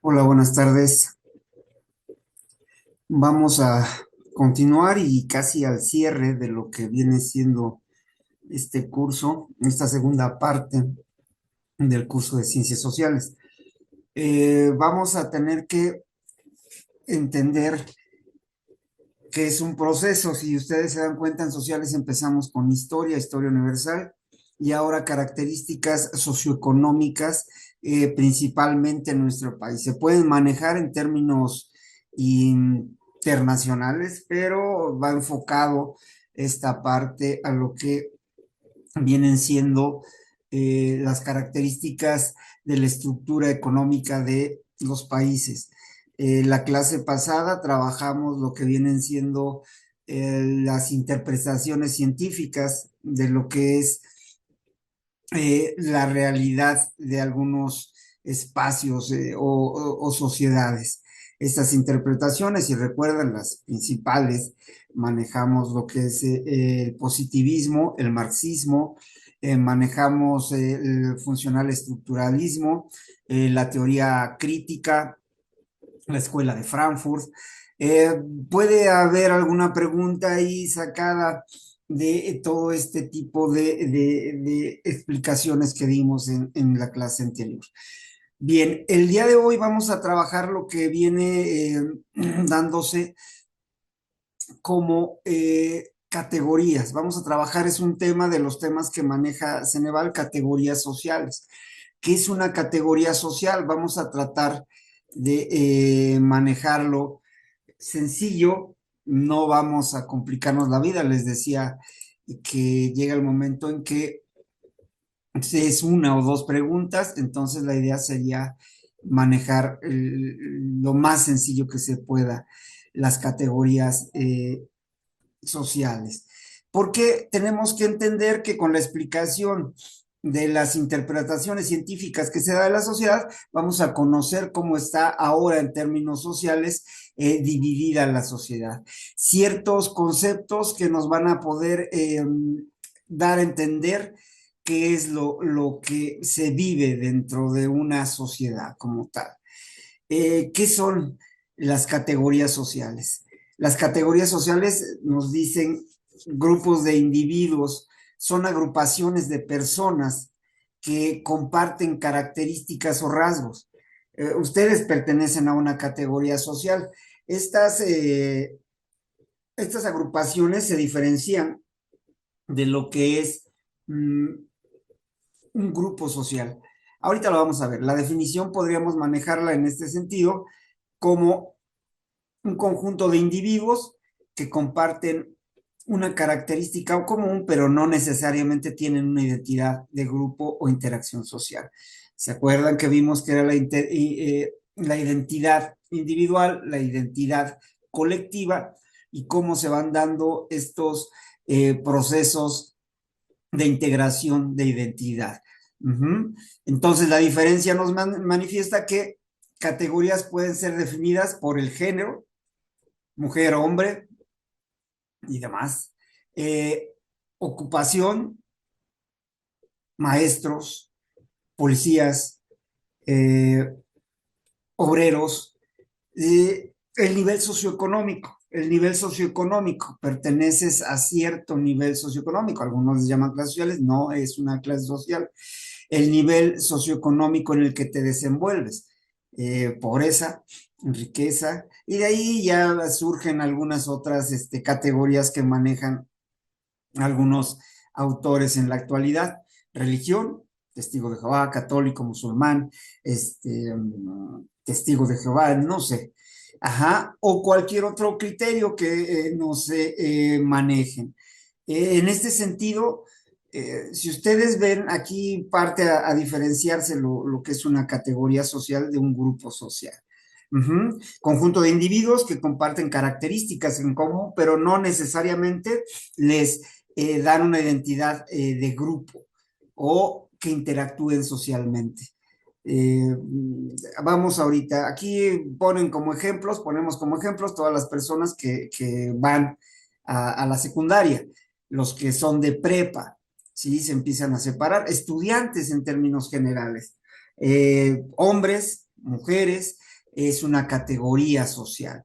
Hola, buenas tardes. Vamos a continuar y casi al cierre de lo que viene siendo este curso, esta segunda parte del curso de Ciencias Sociales. Vamos a tener que entender que es un proceso. Si ustedes se dan cuenta, en sociales empezamos con historia, historia universal, y ahora características socioeconómicas, principalmente en nuestro país. Se pueden manejar en términos internacionales, pero va enfocado esta parte a lo que vienen siendo las características de la estructura económica de los países. La clase pasada trabajamos lo que vienen siendo las interpretaciones científicas de lo que es la realidad de algunos espacios o sociedades. Estas interpretaciones, si recuerdan las principales, manejamos lo que es el positivismo, el marxismo, manejamos el funcional estructuralismo, la teoría crítica, la escuela de Frankfurt. Eh, ¿Puede haber alguna pregunta ahí sacada de todo este tipo de explicaciones que dimos en la clase anterior? Bien, el día de hoy vamos a trabajar lo que viene dándose como categorías. Vamos a trabajar, es un tema de los temas que maneja Ceneval, categorías sociales. ¿Qué es una categoría social? Vamos a tratar de manejarlo sencillo, no vamos a complicarnos la vida. Les decía que llega el momento en que es una o dos preguntas, entonces la idea sería manejar lo más sencillo que se pueda las categorías sociales. Porque tenemos que entender que con la explicación de las interpretaciones científicas que se da de la sociedad, vamos a conocer cómo está ahora en términos sociales dividida la sociedad. Ciertos conceptos que nos van a poder dar a entender qué es lo que se vive dentro de una sociedad como tal. ¿Qué son las categorías sociales? Las categorías sociales nos dicen grupos de individuos, son agrupaciones de personas que comparten características o rasgos. Ustedes pertenecen a una categoría social. Estas, estas agrupaciones se diferencian de lo que es un grupo social. Ahorita lo vamos a ver. La definición podríamos manejarla en este sentido como un conjunto de individuos que comparten una característica común, pero no necesariamente tienen una identidad de grupo o interacción social. ¿Se acuerdan que vimos que era la identidad individual, la identidad colectiva y cómo se van dando estos procesos de integración de identidad? Entonces, la diferencia nos manifiesta que categorías pueden ser definidas por el género, mujer, hombre y demás. Eh, Ocupación, maestros, policías, eh, obreros, el nivel socioeconómico. El nivel socioeconómico, perteneces a cierto nivel socioeconómico, algunos les llaman clases sociales, no es una clase social. El nivel socioeconómico en el que te desenvuelves, pobreza, riqueza, y de ahí ya surgen algunas otras categorías que manejan algunos autores en la actualidad. Religión, testigo de Jehová, católico, musulmán, testigo de Jehová, no sé. Ajá, o cualquier otro criterio que no se manejen. En este sentido, si ustedes ven aquí parte a diferenciarse lo que es una categoría social de un grupo social. Conjunto de individuos que comparten características en común, pero no necesariamente les dan una identidad de grupo o que interactúen socialmente. Eh, Vamos ahorita, aquí ponen como ejemplos, ponemos como ejemplos todas las personas que van a la secundaria, los que son de prepa, ¿sí? Se empiezan a separar, estudiantes en términos generales, hombres, mujeres, es una categoría social.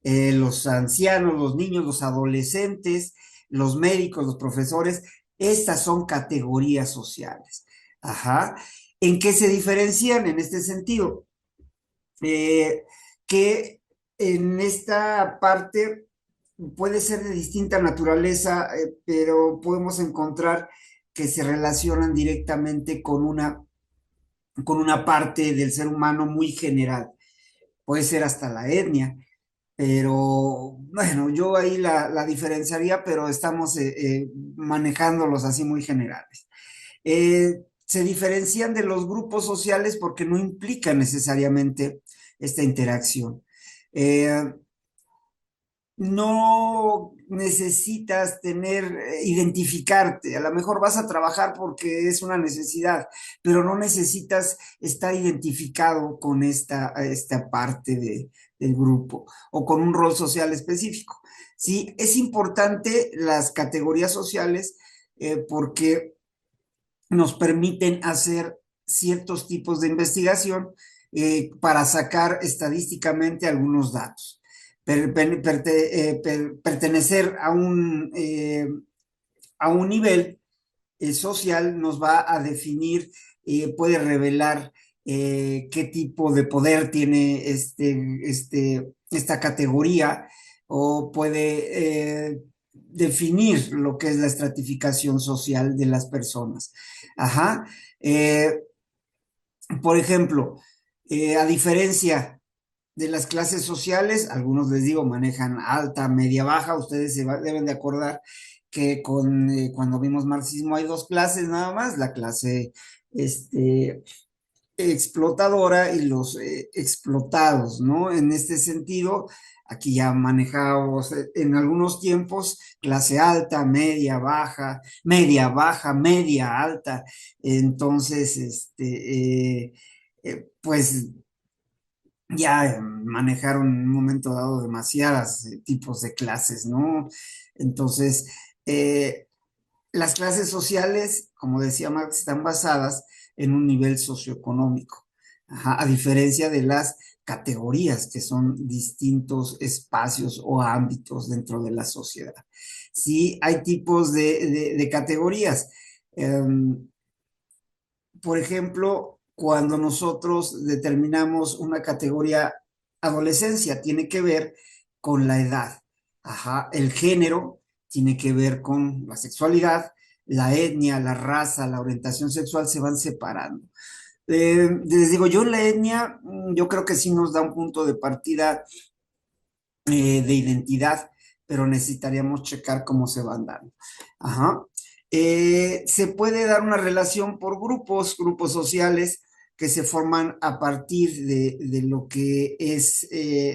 Los ancianos, los niños, los adolescentes, los médicos, los profesores, estas son categorías sociales. Ajá. ¿En qué se diferencian en este sentido? Eh, que en esta parte puede ser de distinta naturaleza, pero podemos encontrar que se relacionan directamente con una parte del ser humano muy general. Puede ser hasta la etnia, pero bueno, yo ahí la diferenciaría, pero estamos manejándolos así muy generales. Se diferencian de los grupos sociales porque no implican necesariamente esta interacción. Eh, no necesitas identificarte, a lo mejor vas a trabajar porque es una necesidad, pero no necesitas estar identificado con esta parte del grupo o con un rol social específico. Sí, es importante las categorías sociales porque nos permiten hacer ciertos tipos de investigación para sacar estadísticamente algunos datos. Pertenecer a un nivel social nos va a definir, puede revelar qué tipo de poder tiene esta categoría o puede definir lo que es la estratificación social de las personas. Ajá. Eh, por ejemplo, a diferencia de las clases sociales, algunos les digo, manejan alta, media, baja, ustedes deben de acordar que cuando vimos marxismo hay dos clases nada más, la clase este, explotadora y los explotados, ¿no? En este sentido, aquí ya manejamos en algunos tiempos clase alta, media, baja, media, alta. Entonces, pues ya manejaron en un momento dado demasiadas tipos de clases, ¿no? Entonces, eh, las clases sociales, como decía Marx, están basadas en un nivel socioeconómico, ajá, a diferencia de las categorías, que son distintos espacios o ámbitos dentro de la sociedad. Sí, hay tipos de categorías. Por ejemplo, cuando nosotros determinamos una categoría adolescencia, tiene que ver con la edad. Ajá, el género tiene que ver con la sexualidad, la etnia, la raza, la orientación sexual se van separando. Les digo, yo en la etnia, yo creo que sí nos da un punto de partida de identidad, pero necesitaríamos checar cómo se van dando. Ajá. Se puede dar una relación por grupos sociales que se forman a partir de lo que es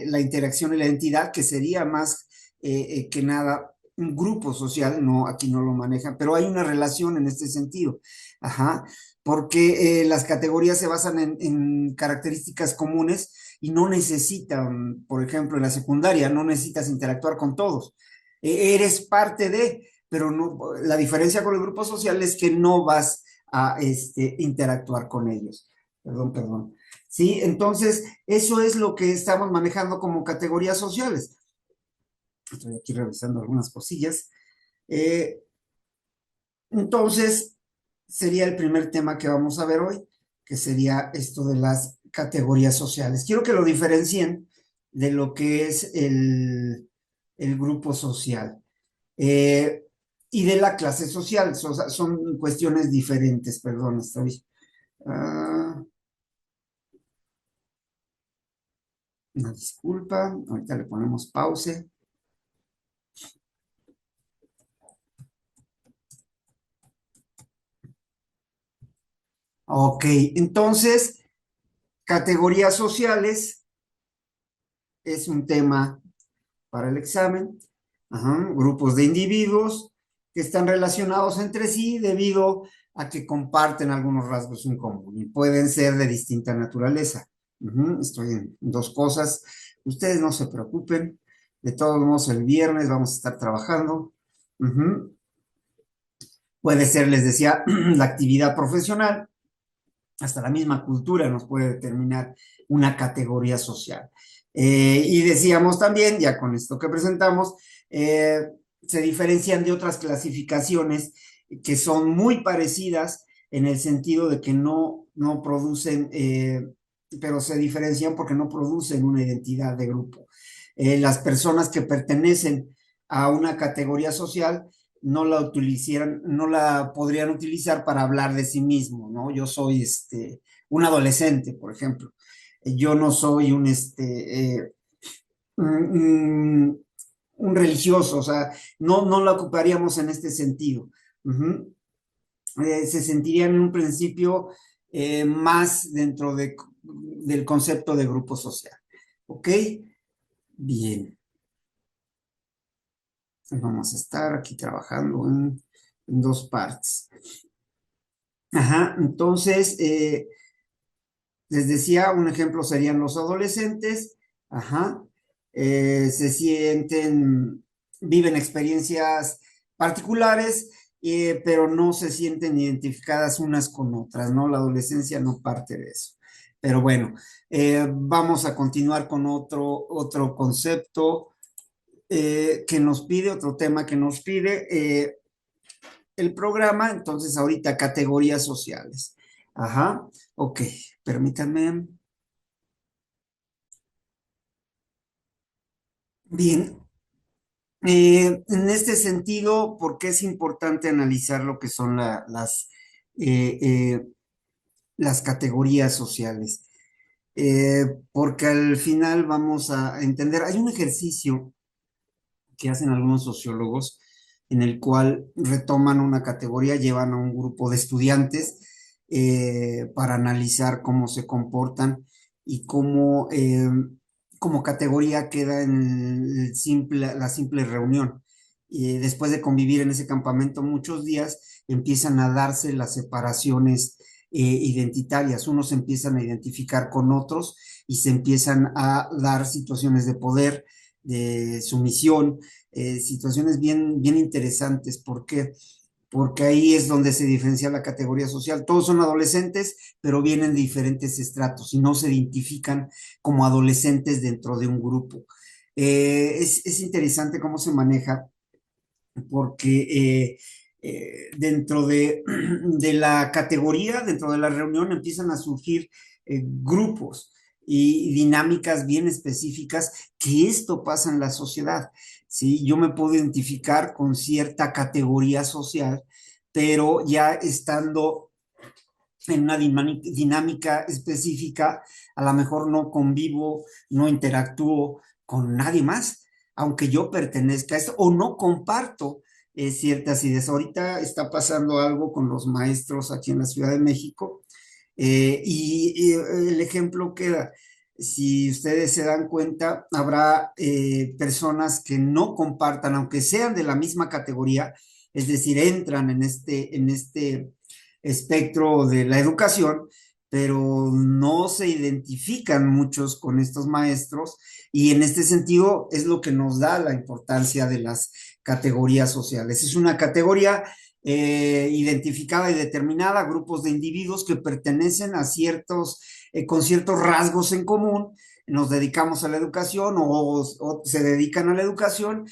la interacción y la identidad, que sería más que nada un grupo social, no, aquí no lo manejan, pero hay una relación en este sentido, ajá, porque las categorías se basan en características comunes y no necesitan, por ejemplo, en la secundaria, no necesitas interactuar con todos. Eres parte de, pero no, la diferencia con el grupo social es que no vas a interactuar con ellos. Perdón, perdón. Sí, entonces, eso es lo que estamos manejando como categorías sociales. Estoy aquí revisando algunas cosillas. Eh, entonces, sería el primer tema que vamos a ver hoy, que sería esto de las categorías sociales. Quiero que lo diferencien de lo que es el grupo social eh, y de la clase social. Son cuestiones diferentes, perdón, estoy. ah, una disculpa, ahorita le ponemos pause. Ok, entonces, categorías sociales es un tema para el examen. Ajá, grupos de individuos que están relacionados entre sí debido a que comparten algunos rasgos en común y pueden ser de distinta naturaleza. Estoy en dos cosas. Ustedes no se preocupen. De todos modos, el viernes vamos a estar trabajando. Puede ser, les decía, la actividad profesional hasta la misma cultura nos puede determinar una categoría social. Y decíamos también, ya con esto que presentamos, se diferencian de otras clasificaciones que son muy parecidas en el sentido de que no producen, pero se diferencian porque no producen una identidad de grupo. Las personas que pertenecen a una categoría social no la podrían utilizar para hablar de sí mismo, ¿no? Yo soy un adolescente, por ejemplo. Yo no soy un, un religioso, o sea, no la ocuparíamos en este sentido. Ujú. Se sentirían en un principio más dentro del concepto de grupo social. ¿Ok? Bien. Vamos a estar aquí trabajando en dos partes. Ajá, entonces, les decía, un ejemplo serían los adolescentes, ajá, se sienten, viven experiencias particulares, pero no se sienten identificadas unas con otras, ¿no? La adolescencia no parte de eso. Pero bueno, vamos a continuar con otro concepto que nos pide, otro tema que nos pide el programa. Entonces, ahorita categorías sociales. Ajá, ok, permítanme. Bien, en este sentido, ¿por qué es importante analizar lo que son eh, eh, las categorías sociales? Porque al final vamos a entender, hay un ejercicio que hacen algunos sociólogos en el cual retoman una categoría, llevan a un grupo de estudiantes para analizar cómo se comportan y cómo como categoría queda en la simple reunión. Y después de convivir en ese campamento muchos días, empiezan a darse las separaciones identitarias. Unos se empiezan a identificar con otros y se empiezan a dar situaciones de poder, de sumisión, situaciones bien interesantes. ¿Por qué? Porque ahí es donde se diferencia la categoría social. Todos son adolescentes, pero vienen de diferentes estratos y no se identifican como adolescentes dentro de un grupo. Es interesante cómo se maneja, porque dentro de la categoría, dentro de la reunión, empiezan a surgir grupos y dinámicas bien específicas que esto pasa en la sociedad. ¿Sí? Yo me puedo identificar con cierta categoría social, pero ya estando en una dinámica específica, a lo mejor no convivo, no interactúo con nadie más, aunque yo pertenezca a esto o no comparto ciertas ideas. Ahorita está pasando algo con los maestros aquí en la Ciudad de México, y el ejemplo queda, si ustedes se dan cuenta, habrá personas que no compartan, aunque sean de la misma categoría, es decir, entran en este espectro de la educación, pero no se identifican muchos con estos maestros, y en este sentido es lo que nos da la importancia de las categorías sociales. Es una categoría identificada y determinada, grupos de individuos que pertenecen a con ciertos rasgos en común. Nos dedicamos a la educación o se dedican a la educación,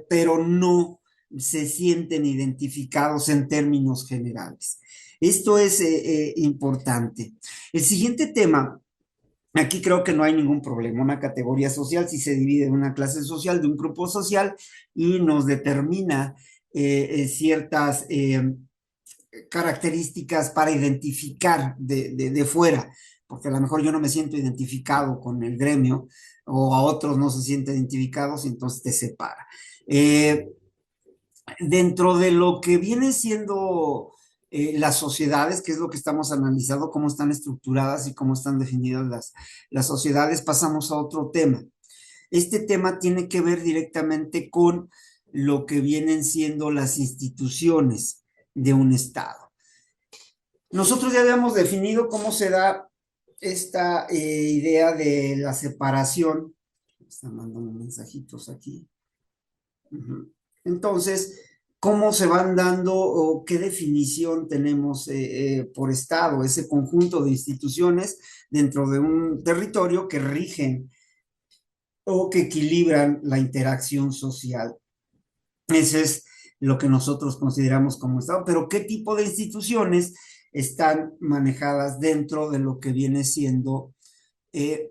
pero no se sienten identificados en términos generales. Esto es importante. El siguiente tema, aquí creo que no hay ningún problema. Una categoría social, si se divide en una clase social, de un grupo social, y nos determina ciertas características para identificar de fuera, porque a lo mejor yo no me siento identificado con el gremio, o a otros no se sienten identificados, y entonces te separa. Dentro de lo que viene siendo las sociedades, que es lo que estamos analizando, cómo están estructuradas y cómo están definidas las sociedades, pasamos a otro tema. Este tema tiene que ver directamente con lo que vienen siendo las instituciones de un Estado. Nosotros ya habíamos definido cómo se da esta idea de la separación. Están mandando mensajitos aquí. Uh -huh. Entonces, cómo se van dando o qué definición tenemos por Estado, ese conjunto de instituciones dentro de un territorio que rigen o que equilibran la interacción social. Ese es lo que nosotros consideramos como Estado, pero ¿qué tipo de instituciones están manejadas dentro de lo que viene siendo eh,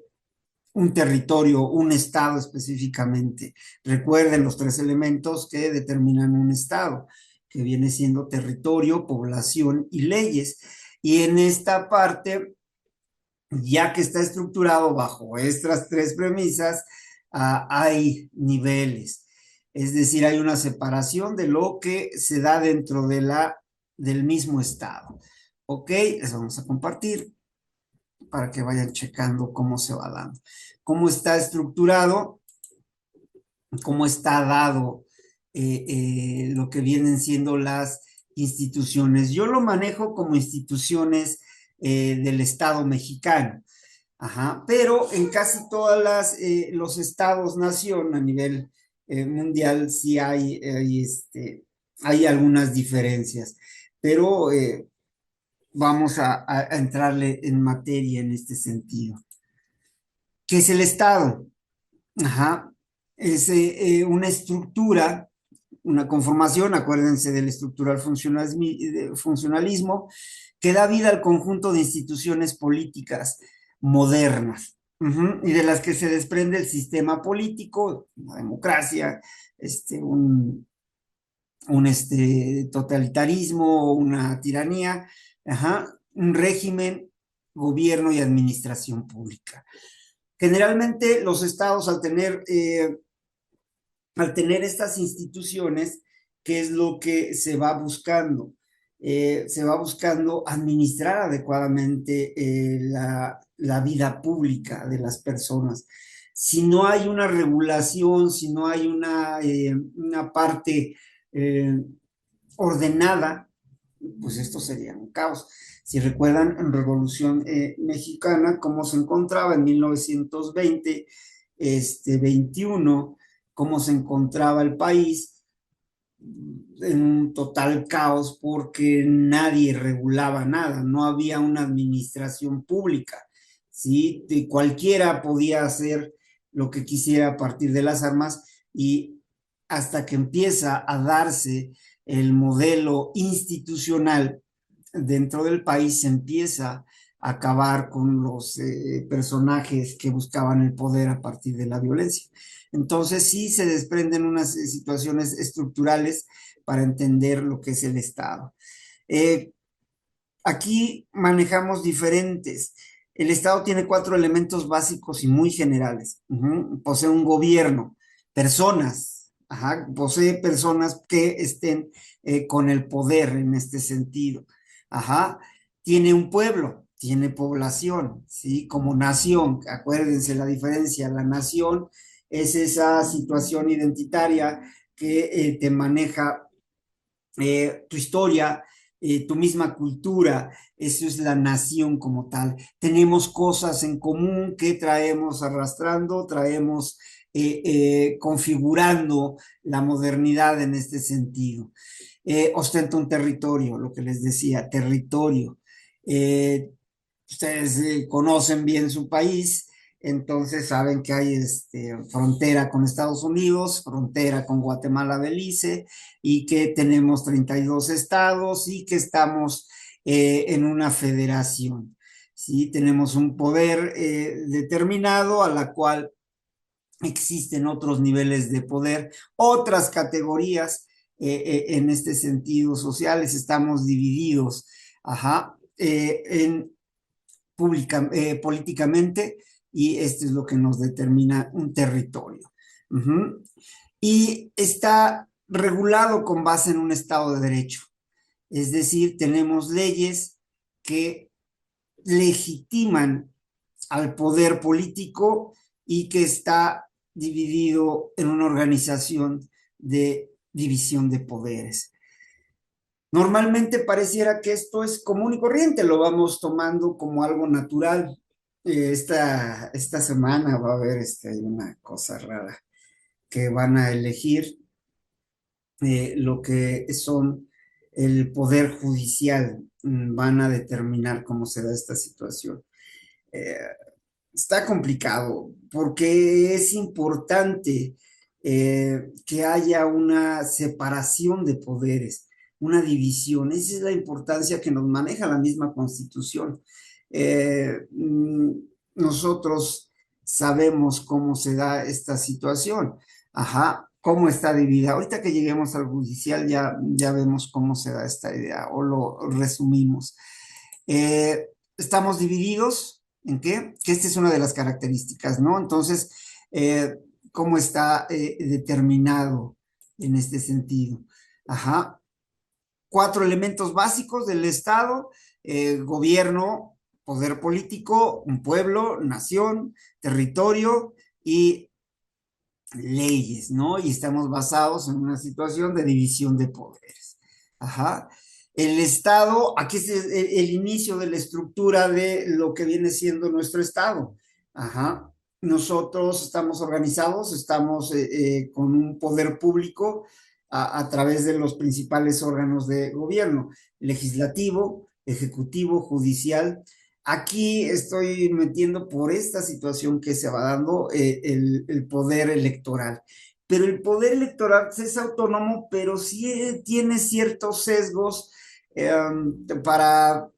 un territorio, un Estado específicamente? Recuerden los tres elementos que determinan un Estado, que viene siendo territorio, población y leyes. Y en esta parte, ya que está estructurado bajo estas tres premisas, hay niveles. Es decir, hay una separación de lo que se da dentro de del mismo Estado. Ok, les vamos a compartir para que vayan checando cómo se va dando. Cómo está estructurado, cómo está dado lo que vienen siendo las instituciones. Yo lo manejo como instituciones del Estado mexicano. Ajá, pero en casi todas los estados-nación a nivel mundial sí hay algunas diferencias, pero vamos a entrarle en materia en este sentido. ¿Qué es el Estado? Ajá, es una estructura, una conformación, acuérdense del estructural funcionalismo, que da vida al conjunto de instituciones políticas modernas, y de las que se desprende el sistema político, la democracia, este, un totalitarismo, una tiranía, un régimen, gobierno y administración pública. Generalmente los estados al tener estas instituciones, ¿qué es lo que se va buscando? Se va buscando administrar adecuadamente la vida pública de las personas. Si no hay una regulación, si no hay una parte eh, ordenada, pues esto sería un caos. Si recuerdan en Revolución Mexicana, cómo se encontraba en 1920, 21, cómo se encontraba el país en un total caos porque nadie regulaba nada, no había una administración pública, ¿sí? Cualquiera podía hacer lo que quisiera a partir de las armas y hasta que empieza a darse el modelo institucional dentro del país, se empieza a acabar con los personajes que buscaban el poder a partir de la violencia. Entonces sí se desprenden unas situaciones estructurales para entender lo que es el Estado. Eh, Aquí manejamos diferentes. El Estado tiene cuatro elementos básicos y muy generales. Posee un gobierno, personas, posee personas que estén con el poder en este sentido. Ajá. Tiene un pueblo, tiene población, ¿sí? Como nación, acuérdense la diferencia, la nación es esa situación identitaria que te maneja tu historia, tu misma cultura, eso es la nación como tal. Tenemos cosas en común que traemos arrastrando, traemos configurando la modernidad en este sentido. Ostenta un territorio, lo que les decía, territorio. Eh, Ustedes conocen bien su país, entonces saben que hay frontera con Estados Unidos, frontera con Guatemala, Belice, y que tenemos 32 estados y que estamos en una federación. ¿Sí? Tenemos un poder determinado a la cual existen otros niveles de poder, otras categorías en este sentido sociales, estamos divididos en políticamente, y esto es lo que nos determina un territorio. Uh-huh. Y está regulado con base en un Estado de Derecho. Es decir, tenemos leyes que legitiman al poder político y que está dividido en una organización de división de poderes. Normalmente pareciera que esto es común y corriente, lo vamos tomando como algo natural. Esta semana va a haber una cosa rara que van a elegir lo que son el poder judicial, van a determinar cómo se da esta situación. Eh, Está complicado porque es importante que haya una separación de poderes, una división. Esa es la importancia que nos maneja la misma Constitución. Nosotros sabemos cómo se da esta situación. Ajá, cómo está dividida. Ahorita que lleguemos al judicial ya vemos cómo se da esta idea o lo resumimos. Estamos divididos en qué, que esta es una de las características, ¿no? Entonces, eh, ¿cómo está determinado en este sentido? Ajá. Cuatro elementos básicos del Estado: gobierno, poder político, un pueblo, nación, territorio y leyes, ¿no? Y estamos basados en una situación de división de poderes. Ajá. El Estado, aquí es el inicio de la estructura de lo que viene siendo nuestro Estado. Ajá. Nosotros estamos organizados, estamos con un poder público a través de los principales órganos de gobierno: legislativo, ejecutivo, judicial. Aquí estoy metiendo por esta situación que se va dando el poder electoral. Pero el poder electoral es autónomo, pero sí tiene ciertos sesgos eh, para,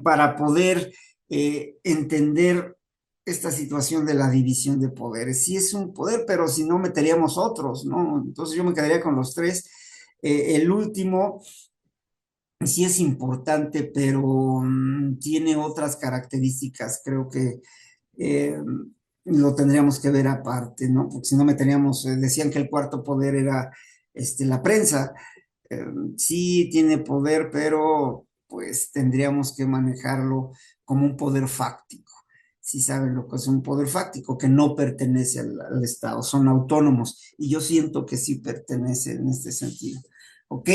para poder entender esta situación de la división de poderes. Sí es un poder, pero si no meteríamos otros, ¿no? Entonces yo me quedaría con los tres. El último sí es importante, pero tiene otras características. Creo que eh, lo tendríamos que ver aparte, ¿no? Porque si no meteríamos, decían que el cuarto poder era la prensa. Eh, sí tiene poder, pero pues tendríamos que manejarlo como un poder fáctico. Si saben lo que es un poder fáctico, que no pertenece al Estado, son autónomos. Y yo siento que sí pertenece en este sentido. ¿Ok?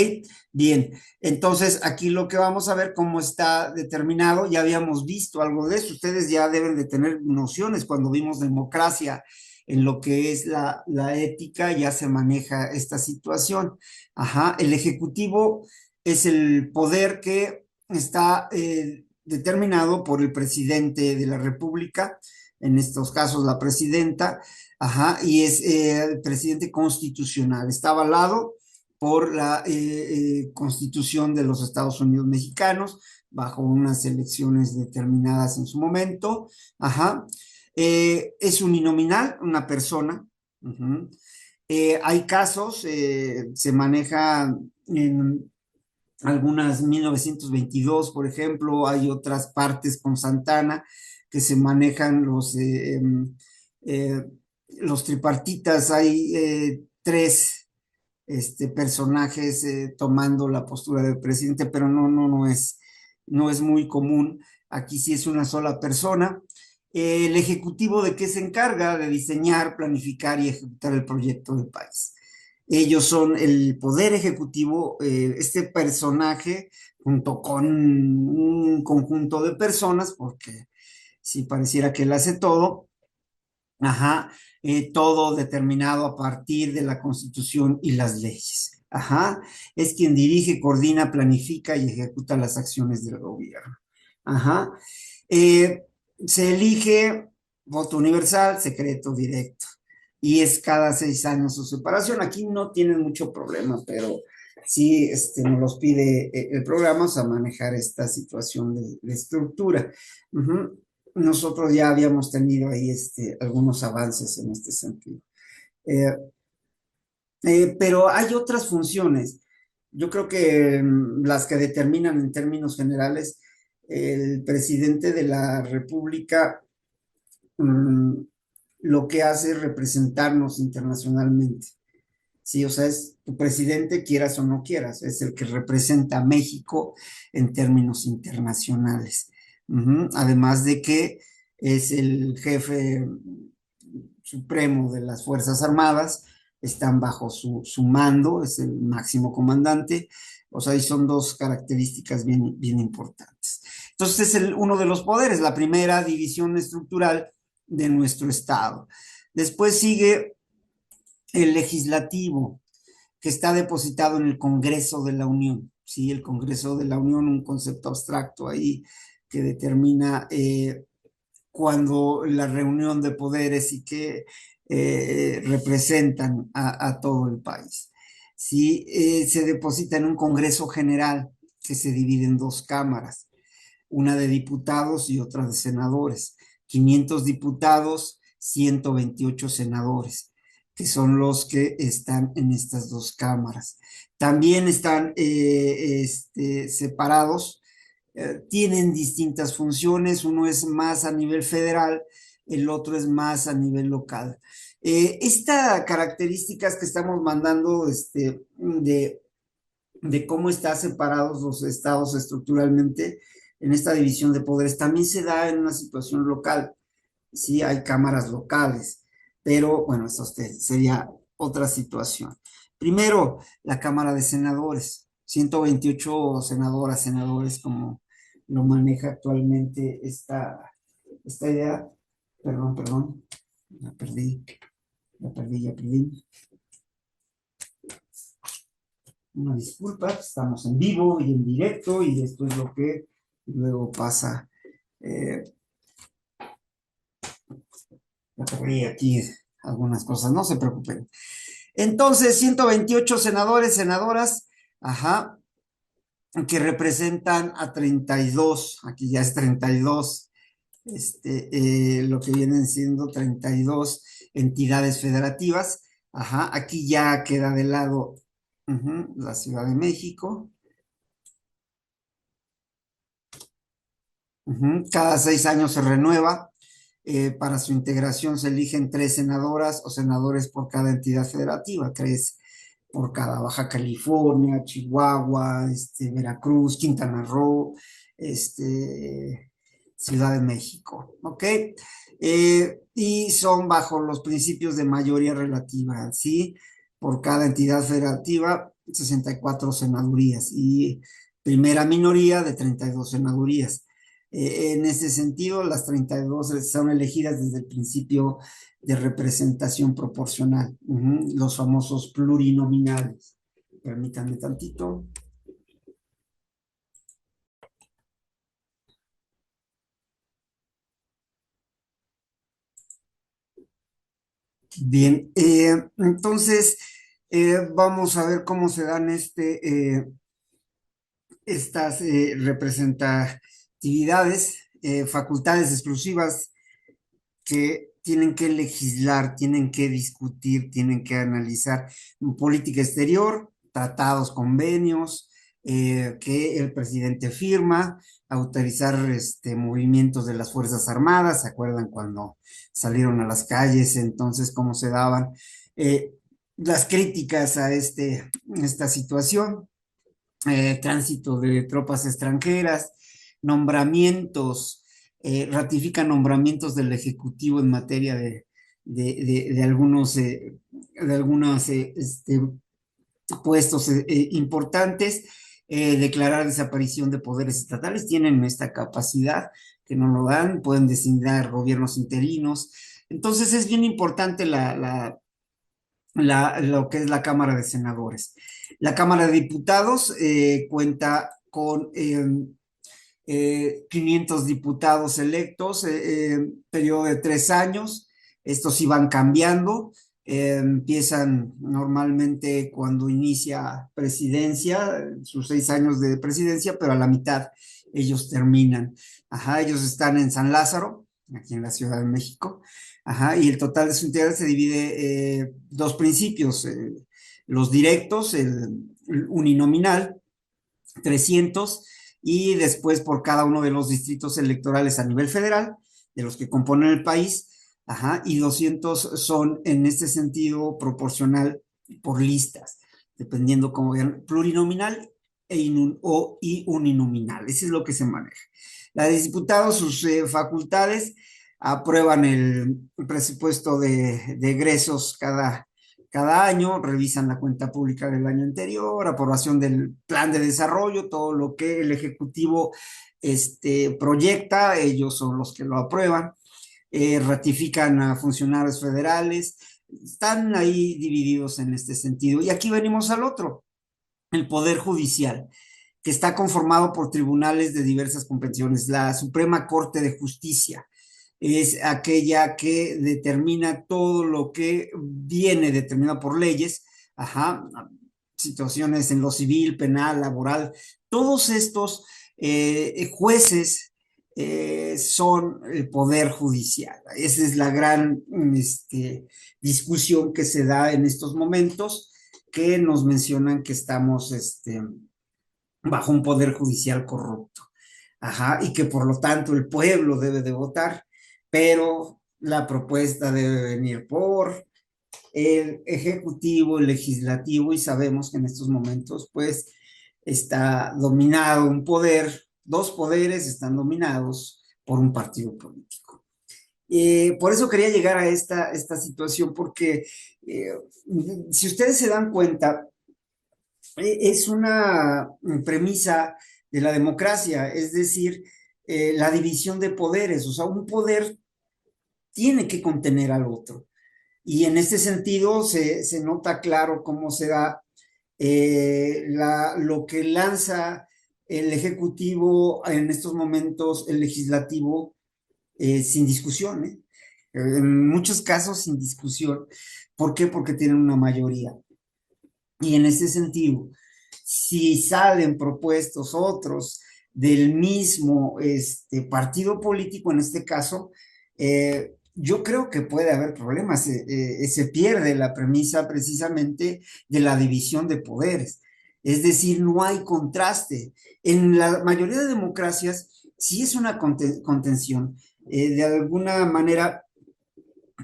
Bien, entonces aquí lo que vamos a ver cómo está determinado, ya habíamos visto algo de eso, ustedes ya deben de tener nociones cuando vimos democracia en lo que es la ética, ya se maneja esta situación. Ajá, el ejecutivo es el poder que está determinado por el presidente de la República, en estos casos la presidenta, ajá, y es el presidente constitucional, está avalado por la Constitución de los Estados Unidos mexicanos, bajo unas elecciones determinadas en su momento. Ajá. Es uninominal, una persona. Uh-huh. Hay casos, se maneja en algunas 1922, por ejemplo, hay otras partes con Santana que se manejan eh, los tripartitas, hay tres personajes tomando la postura del presidente, pero no es muy común. Aquí sí es una sola persona. El ejecutivo, ¿de qué se encarga? De diseñar, planificar y ejecutar el proyecto del país. Ellos son el poder ejecutivo, este personaje, junto con un conjunto de personas, porque si pareciera que él hace todo, ajá, todo determinado a partir de la Constitución y las leyes. Ajá, es quien dirige, coordina, planifica y ejecuta las acciones del gobierno. Ajá, eh, se elige voto universal, secreto, directo, y es cada 6 años su separación. Aquí no tienen mucho problema, pero sí nos los pide el programa, o sea, manejar esta situación de estructura. Uh-huh. Nosotros ya habíamos tenido ahí algunos avances en este sentido. Eh, pero hay otras funciones. Yo creo que las que determinan en términos generales el presidente de la República, mm, lo que hace es representarnos internacionalmente. Sí, o sea, es tu presidente, quieras o no quieras, es el que representa a México en términos internacionales. Ujú. Además de que es el jefe supremo de las Fuerzas Armadas, están bajo su mando, es el máximo comandante. O sea, y son dos características bien importantes. Entonces, es uno de los poderes, la primera división estructural de nuestro Estado. Después sigue el legislativo. que está depositado en el Congreso de la Unión. Sí, el Congreso de la Unión, un concepto abstracto ahí que determina cuando la reunión de poderes y que representan a todo el país. Sí, se deposita en un Congreso General que se divide en dos cámaras, una de diputados y otra de senadores. 500 diputados, 128 senadores, que son los que están en estas dos cámaras. También están separados, tienen distintas funciones, uno es más a nivel federal, el otro es más a nivel local. Estas características que estamos mandando de cómo están separados los estados estructuralmente en esta división de poderes, también se da en una situación local. Sí, hay cámaras locales, pero bueno, eso sería otra situación. Primero, la Cámara de Senadores, 128 senadoras, senadores, como lo maneja actualmente esta idea. Perdón, ya perdí, ya perdí. Una disculpa, estamos en vivo y en directo y esto es lo que luego pasa. Ya perdí aquí algunas cosas, no se preocupen. Entonces, 128 senadores, senadoras, ajá, que representan a 32, aquí ya es 32, lo que vienen siendo 32 entidades federativas, ajá, aquí ya queda de lado la Ciudad de México. Cada 6 años se renueva. Para su integración se eligen 3 senadoras o senadores por cada entidad federativa, 3 por cada Baja California, Chihuahua, Veracruz, Quintana Roo, Ciudad de México, ¿ok? Y son bajo los principios de mayoría relativa, ¿sí? Por cada entidad federativa, 64 senadurías y primera minoría de 32 senadurías. En ese sentido, las 32 son elegidas desde el principio de representación proporcional, los famosos plurinominales. Permítanme tantito. Bien, entonces vamos a ver cómo se dan estas representatividades, facultades exclusivas que tienen que legislar, tienen que discutir, tienen que analizar política exterior, tratados, convenios, que el presidente firma, autorizar movimientos de las Fuerzas Armadas, ¿se acuerdan cuando salieron a las calles? Entonces, ¿cómo se daban las críticas a esta situación? Tránsito de tropas extranjeras, nombramientos, ratifica nombramientos del Ejecutivo en materia de algunos puestos importantes, declarar desaparición de poderes estatales, tienen esta capacidad que no lo dan, pueden designar gobiernos interinos. Entonces es bien importante lo que es la Cámara de Senadores. La Cámara de Diputados cuenta con 500 diputados electos, periodo de 3 años. Estos iban cambiando. Empiezan normalmente cuando inicia presidencia, sus 6 años de presidencia, pero a la mitad ellos terminan. Ajá, ellos están en San Lázaro, aquí en la Ciudad de México. Ajá, y el total de su integral se divide dos principios, los directos, el uninominal, 300, y después por cada uno de los distritos electorales a nivel federal, de los que componen el país, ajá, y 200 son en este sentido proporcional por listas, dependiendo cómo vean, plurinominal y uninominal, eso es lo que se maneja. La de diputados, sus facultades, aprueban el presupuesto de egresos cada año, revisan la cuenta pública del año anterior, aprobación del plan de desarrollo, todo lo que el Ejecutivo proyecta, ellos son los que lo aprueban, ratifican a funcionarios federales, Están ahí divididos en este sentido. Y aquí venimos al otro, el Poder Judicial, que está conformado por tribunales de diversas competencias. La Suprema Corte de Justicia es aquella que determina todo lo que viene determinado por leyes, ajá, situaciones en lo civil, penal, laboral. Todos estos jueces son el poder judicial. Esa es la gran discusión que se da en estos momentos, que nos mencionan que estamos bajo un poder judicial corrupto. Ajá, y que por lo tanto el pueblo debe de votar, pero la propuesta debe venir por el ejecutivo, el legislativo, y sabemos que en estos momentos pues está dominado un poder, dos poderes están dominados por un partido político. Por eso quería llegar a esta situación, porque eh, si ustedes se dan cuenta, es una premisa de la democracia, es decir, la división de poderes, o sea, un poder tiene que contener al otro. Y en este sentido se nota claro cómo se da lo que lanza el Ejecutivo en estos momentos, el Legislativo, sin discusión, ¿eh? En muchos casos sin discusión. ¿Por qué? Porque tienen una mayoría. Y en ese sentido, si salen propuestos otros del mismo partido político, en este caso, yo creo que puede haber problemas. Se pierde la premisa precisamente de la división de poderes. Es decir, no hay contraste. En la mayoría de democracias sí es una contención. De alguna manera,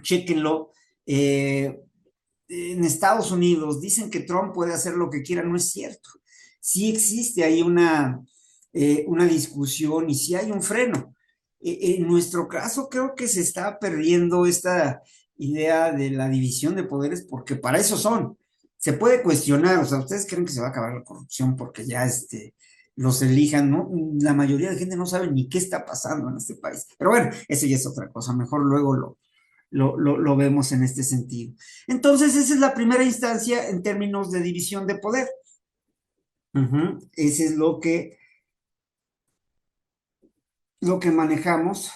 chéquenlo. En Estados Unidos dicen que Trump puede hacer lo que quiera, no es cierto. Sí existe ahí una discusión y sí hay un freno. En nuestro caso creo que se está perdiendo esta idea de la división de poderes porque para eso son. Se puede cuestionar, o sea, ¿ustedes creen que se va a acabar la corrupción porque ya los elijan? ¿No? La mayoría de gente no sabe ni qué está pasando en este país. Pero bueno, eso ya es otra cosa, mejor luego lo vemos en este sentido. Entonces, esa es la primera instancia en términos de división de poder. Ese es lo que manejamos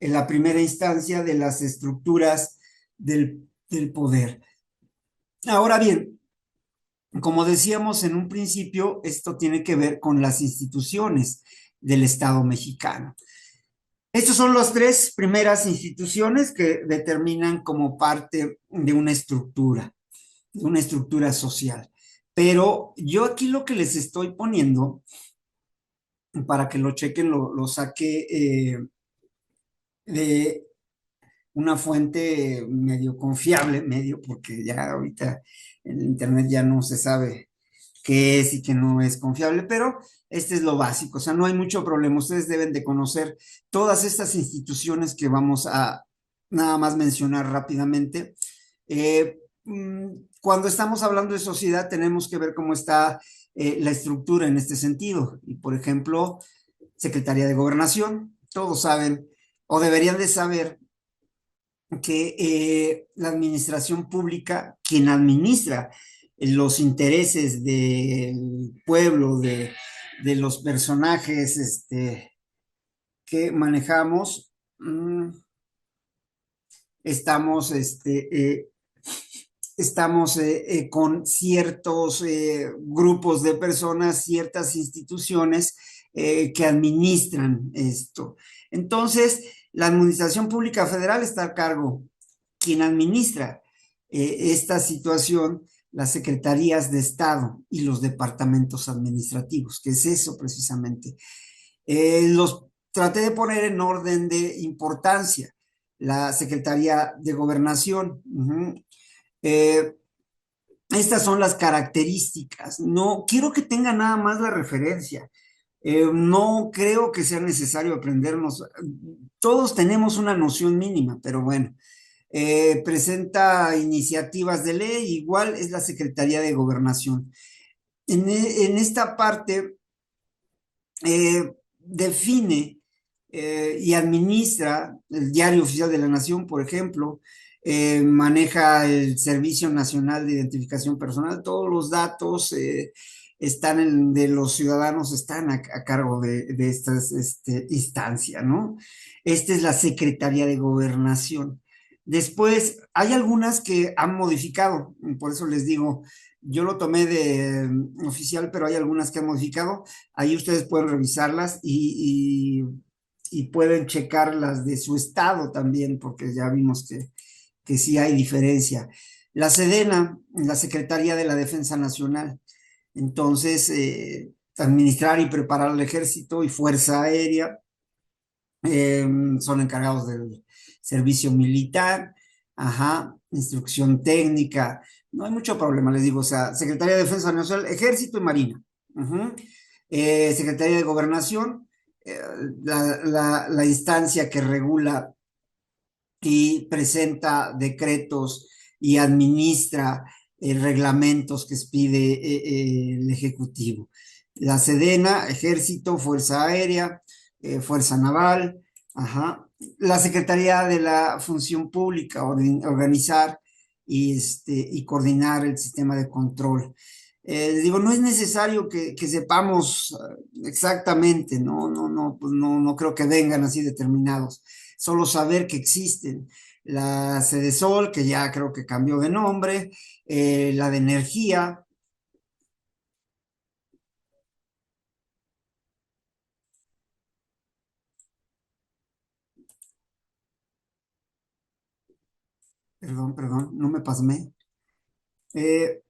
en la primera instancia de las estructuras del poder. Ahora bien, como decíamos en un principio, esto tiene que ver con las instituciones del Estado mexicano. Estas son las tres primeras instituciones que determinan como parte de una estructura social. Pero yo aquí lo que les estoy poniendo, para que lo chequen, lo saqué de una fuente medio confiable, medio, porque ya ahorita en Internet ya no se sabe qué es y qué no es confiable, pero este es lo básico, o sea, no hay mucho problema. Ustedes deben de conocer todas estas instituciones que vamos a nada más mencionar rápidamente. Eh, Cuando estamos hablando de sociedad, tenemos que ver cómo está la estructura en este sentido. Y, por ejemplo, Secretaría de Gobernación, todos saben o deberían de saber que la administración pública, quien administra los intereses del pueblo, de los personajes que manejamos, estamos, estamos con ciertos grupos de personas, ciertas instituciones que administran esto. Entonces, la Administración Pública Federal está a cargo. Quien administra esta situación, las secretarías de Estado y los departamentos administrativos, que es eso precisamente. Los traté de poner en orden de importancia. La Secretaría de Gobernación. Eh, Estas son las características. No quiero que tengan nada más la referencia. No creo que sea necesario aprendernos. Todos tenemos una noción mínima, pero bueno. Presenta iniciativas de ley, igual es la Secretaría de Gobernación. En esta parte define y administra el Diario Oficial de la Nación, por ejemplo, maneja el Servicio Nacional de Identificación Personal, todos los datos de los ciudadanos están a cargo de estas instancias, ¿no? Esta es la Secretaría de Gobernación. Después, hay algunas que han modificado, por eso les digo, yo lo tomé de oficial, pero hay algunas que han modificado. Ahí ustedes pueden revisarlas y pueden checar las de su estado también, porque ya vimos que sí hay diferencia. La SEDENA, la Secretaría de la Defensa Nacional, entonces, administrar y preparar el ejército y fuerza aérea, eh, son encargados del servicio militar, ajá, instrucción técnica, no hay mucho problema, les digo, o sea, Secretaría de Defensa Nacional, Ejército y Marina, uh-huh. Secretaría de Gobernación, eh, la instancia que regula y presenta decretos y administra reglamentos que expide el Ejecutivo. La Sedena, Ejército, Fuerza Aérea, Fuerza Naval, ajá. La Secretaría de la Función Pública, organizar y coordinar el sistema de control. Digo, no es necesario que sepamos exactamente, pues no creo que vengan así determinados, solo saber que existen. La Sedesol, que ya creo que cambió de nombre, la de energía, perdón, no me pasmé, eh,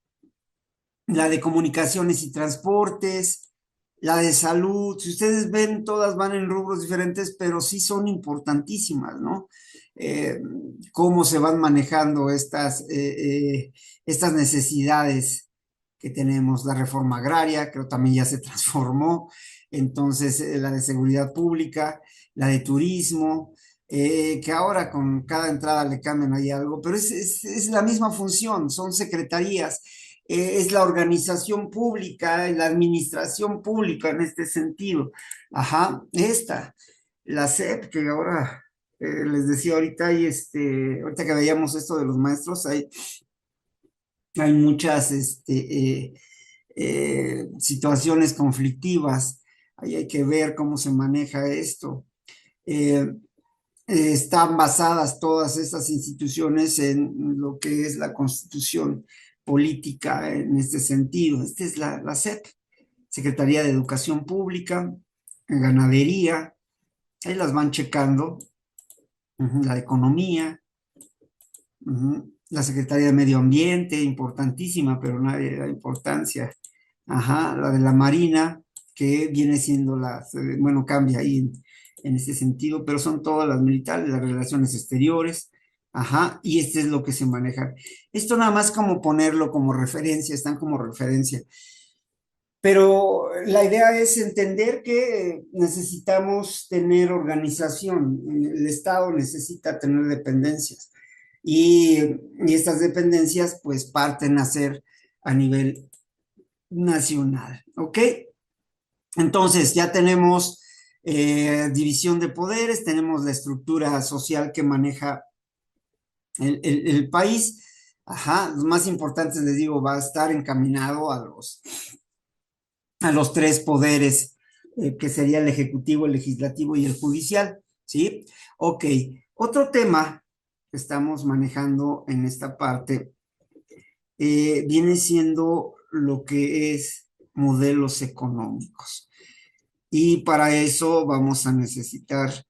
la de comunicaciones y transportes, la de salud, si ustedes ven, todas van en rubros diferentes, pero sí son importantísimas, ¿no? Eh, Cómo se van manejando estas necesidades que tenemos. La reforma agraria, creo también ya se transformó, entonces la de seguridad pública, la de turismo, que ahora con cada entrada le cambian ahí algo, pero es la misma función, son secretarías, es la organización pública, la administración pública en este sentido. Ajá, la SEP, que ahora les decía ahorita, y ahorita que veíamos esto de los maestros, hay muchas situaciones conflictivas, ahí hay que ver cómo se maneja esto. Eh, Están basadas todas estas instituciones en lo que es la constitución política en este sentido. Esta es la SEP, Secretaría de Educación Pública, Ganadería, ahí las van checando, la de Economía, la Secretaría de Medio Ambiente, importantísima, pero nadie le da importancia. Ajá, la de la Marina, que viene siendo bueno, cambia ahí en este sentido, pero son todas las militares, las relaciones exteriores, ajá, y este es lo que se maneja. Esto nada más como ponerlo como referencia, están como referencia. Pero la idea es entender que necesitamos tener organización. El Estado necesita tener dependencias y, y estas dependencias pues parten a ser a nivel nacional. ¿Ok? Entonces ya tenemos división de poderes, tenemos la estructura social que maneja el país. Ajá, los más importantes, les digo, va a estar encaminado a los tres poderes, que sería el ejecutivo, el legislativo y el judicial, ¿sí? Ok, otro tema que estamos manejando en esta parte viene siendo lo que es modelos económicos. Y para eso vamos a necesitar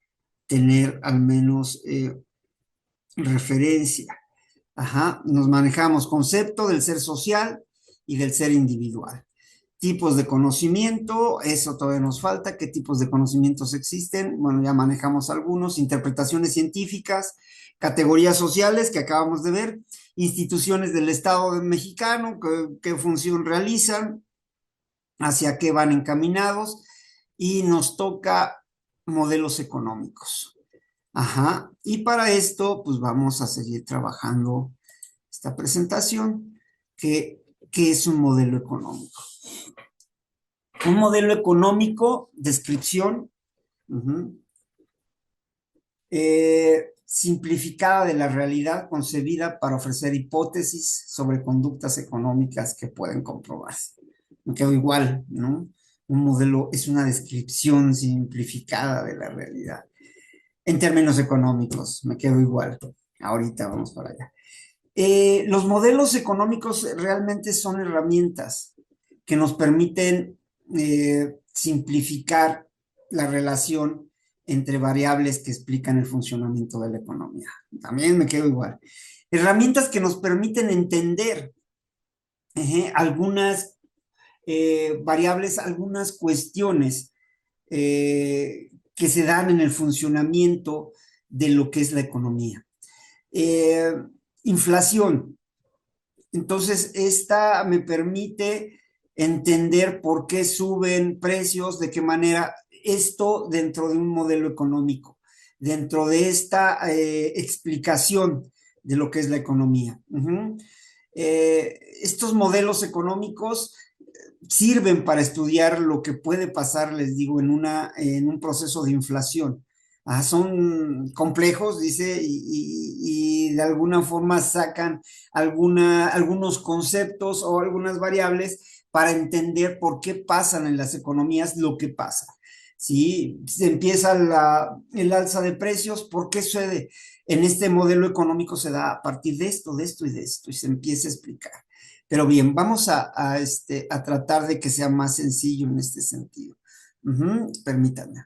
tener al menos referencia. Ajá, nos manejamos concepto del ser social y del ser individual. Tipos de conocimiento, eso todavía nos falta. ¿Qué tipos de conocimientos existen? Bueno, ya manejamos algunos. Interpretaciones científicas, categorías sociales que acabamos de ver, instituciones del Estado mexicano, qué función realizan, hacia qué van encaminados, y nos toca modelos económicos. Ajá, y para esto, pues vamos a seguir trabajando esta presentación, que es un modelo económico. Un modelo económico, descripción, simplificada de la realidad concebida para ofrecer hipótesis sobre conductas económicas que pueden comprobarse. Me quedo igual, ¿no? Un modelo es una descripción simplificada de la realidad. En términos económicos, me quedo igual. Ahorita vamos para allá. Los modelos económicos realmente son herramientas que nos permiten simplificar la relación entre variables que explican el funcionamiento de la economía. También me quedo igual. Herramientas que nos permiten entender algunas variables, algunas cuestiones que se dan en el funcionamiento de lo que es la economía. Eh, Inflación. Entonces, esta me permite entender por qué suben precios, de qué manera esto dentro de un modelo económico, dentro de esta explicación de lo que es la economía. Estos modelos económicos sirven para estudiar lo que puede pasar, les digo, en un proceso de inflación. Son complejos, dice, y de alguna forma sacan algunos conceptos o algunas variables para entender por qué pasan en las economías lo que pasa. Si se empieza el alza de precios, ¿por qué sucede? En este modelo económico se da a partir de esto, de esto y de esto, y se empieza a explicar. Pero bien, vamos a tratar de que sea más sencillo en este sentido. Permítanme.